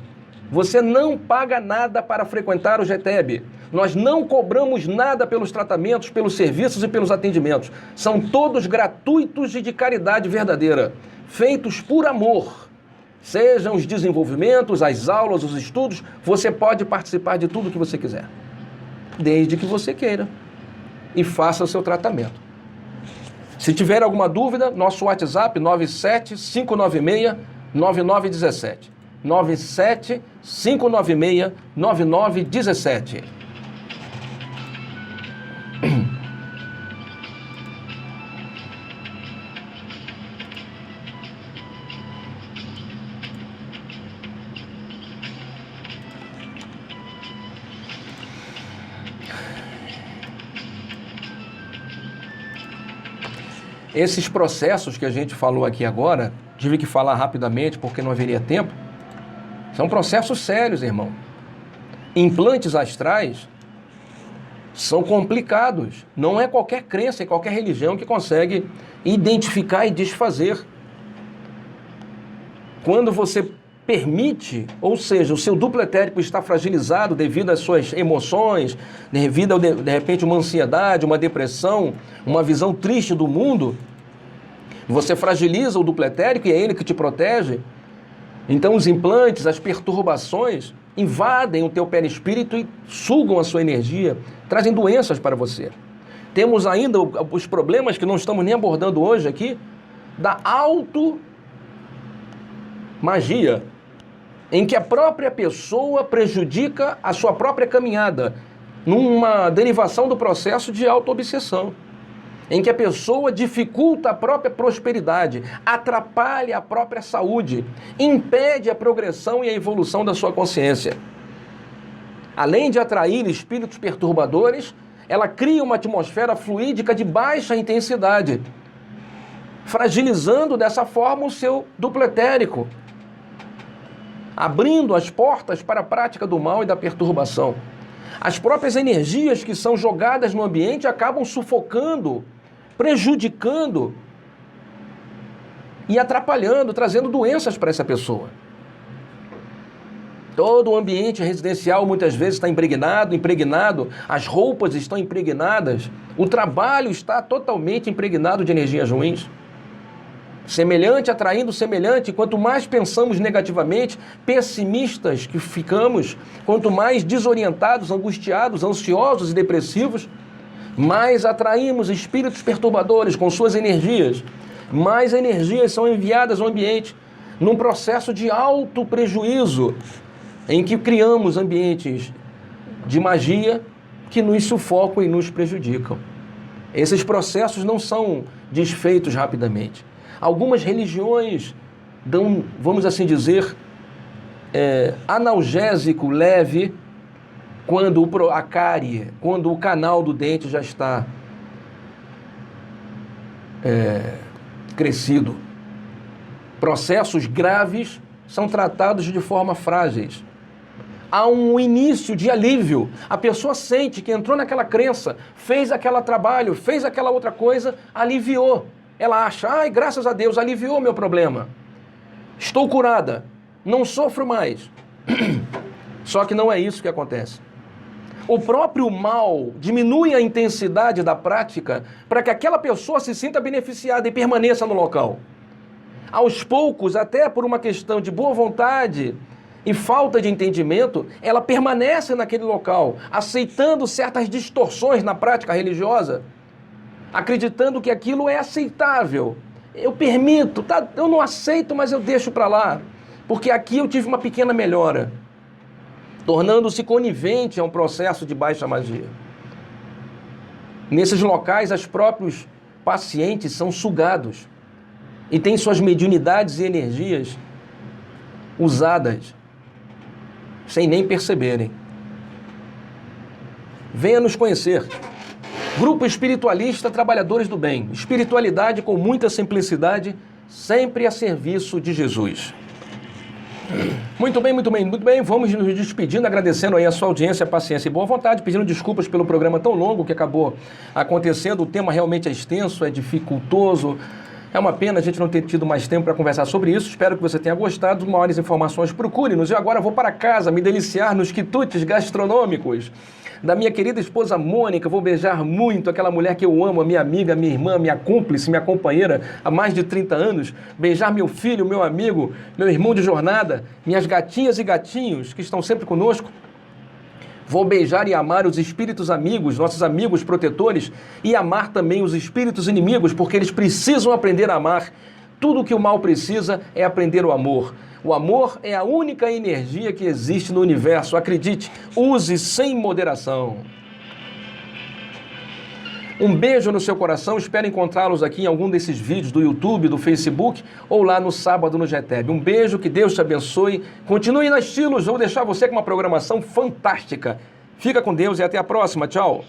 S1: Você não paga nada para frequentar o GETEB. Nós não cobramos nada pelos tratamentos, pelos serviços e pelos atendimentos. São todos gratuitos e de caridade verdadeira, feitos por amor. Sejam os desenvolvimentos, as aulas, os estudos, você pode participar de tudo que você quiser, desde que você queira e faça o seu tratamento. Se tiver alguma dúvida, nosso WhatsApp 97-596-9917. 97-596-9917. Esses processos que a gente falou aqui agora, tive que falar rapidamente porque não haveria tempo, são processos sérios, irmão. Implantes astrais são complicados. Não é qualquer crença e qualquer religião que consegue identificar e desfazer. Quando você permite, ou seja, o seu duplo etérico está fragilizado devido às suas emoções, devido a, de repente, uma ansiedade, uma depressão, uma visão triste do mundo, você fragiliza o duplo etérico e é ele que te protege. Então os implantes, as perturbações invadem o teu perispírito e sugam a sua energia, trazem doenças para você. Temos ainda os problemas que não estamos nem abordando hoje aqui, da automagia, em que a própria pessoa prejudica a sua própria caminhada, numa derivação do processo de auto-obsessão, em que a pessoa dificulta a própria prosperidade, atrapalha a própria saúde, impede a progressão e a evolução da sua consciência. Além de atrair espíritos perturbadores, ela cria uma atmosfera fluídica de baixa intensidade, fragilizando dessa forma o seu duplo etérico, abrindo as portas para a prática do mal e da perturbação. As próprias energias que são jogadas no ambiente acabam sufocando, prejudicando e atrapalhando, trazendo doenças para essa pessoa. Todo o ambiente residencial muitas vezes está impregnado, as roupas estão impregnadas, o trabalho está totalmente impregnado de energias ruins. Semelhante atraindo semelhante, quanto mais pensamos negativamente, pessimistas que ficamos, quanto mais desorientados, angustiados, ansiosos e depressivos, mais atraímos espíritos perturbadores com suas energias, mais energias são enviadas ao ambiente, num processo de alto prejuízo, em que criamos ambientes de magia que nos sufocam e nos prejudicam. Esses processos não são desfeitos rapidamente. Algumas religiões dão, vamos assim dizer, analgésico leve quando a cárie, quando o canal do dente já está crescido. Processos graves são tratados de forma frágeis. Há um início de alívio. A pessoa sente que entrou naquela crença, fez aquele trabalho, fez aquela outra coisa, aliviou. Ela acha, ai, graças a Deus, aliviou meu problema. Estou curada, não sofro mais. Só que não é isso que acontece. O próprio mal diminui a intensidade da prática para que aquela pessoa se sinta beneficiada e permaneça no local. Aos poucos, até por uma questão de boa vontade e falta de entendimento, ela permanece naquele local, aceitando certas distorções na prática religiosa, acreditando que aquilo é aceitável. Eu permito, tá? Eu não aceito, mas eu deixo para lá, porque aqui eu tive uma pequena melhora, tornando-se conivente a um processo de baixa magia. Nesses locais, os próprios pacientes são sugados e têm suas mediunidades e energias usadas, sem nem perceberem. Venha nos conhecer. Grupo Espiritualista Trabalhadores do Bem. Espiritualidade com muita simplicidade, sempre a serviço de Jesus. Muito bem. Vamos nos despedindo, agradecendo aí a sua audiência, paciência e boa vontade, pedindo desculpas pelo programa tão longo que acabou acontecendo. O tema realmente é extenso, é dificultoso. É uma pena a gente não ter tido mais tempo para conversar sobre isso. Espero que você tenha gostado. Maiores informações, procure-nos. Eu agora vou para casa me deliciar nos quitutes gastronômicos da minha querida esposa Mônica. Vou beijar muito aquela mulher que eu amo, a minha amiga, minha irmã, minha cúmplice, minha companheira há mais de 30 anos. Beijar meu filho, meu amigo, meu irmão de jornada, minhas gatinhas e gatinhos que estão sempre conosco. Vou beijar e amar os espíritos amigos, nossos amigos protetores, e amar também os espíritos inimigos, porque eles precisam aprender a amar. Tudo que o mal precisa é aprender o amor. O amor é a única energia que existe no universo. Acredite, use sem moderação. Um beijo no seu coração, espero encontrá-los aqui em algum desses vídeos do YouTube, do Facebook ou lá no sábado no GTEB. Um beijo, que Deus te abençoe. Continue na Estilos, vou deixar você com uma programação fantástica. Fica com Deus e até a próxima. Tchau.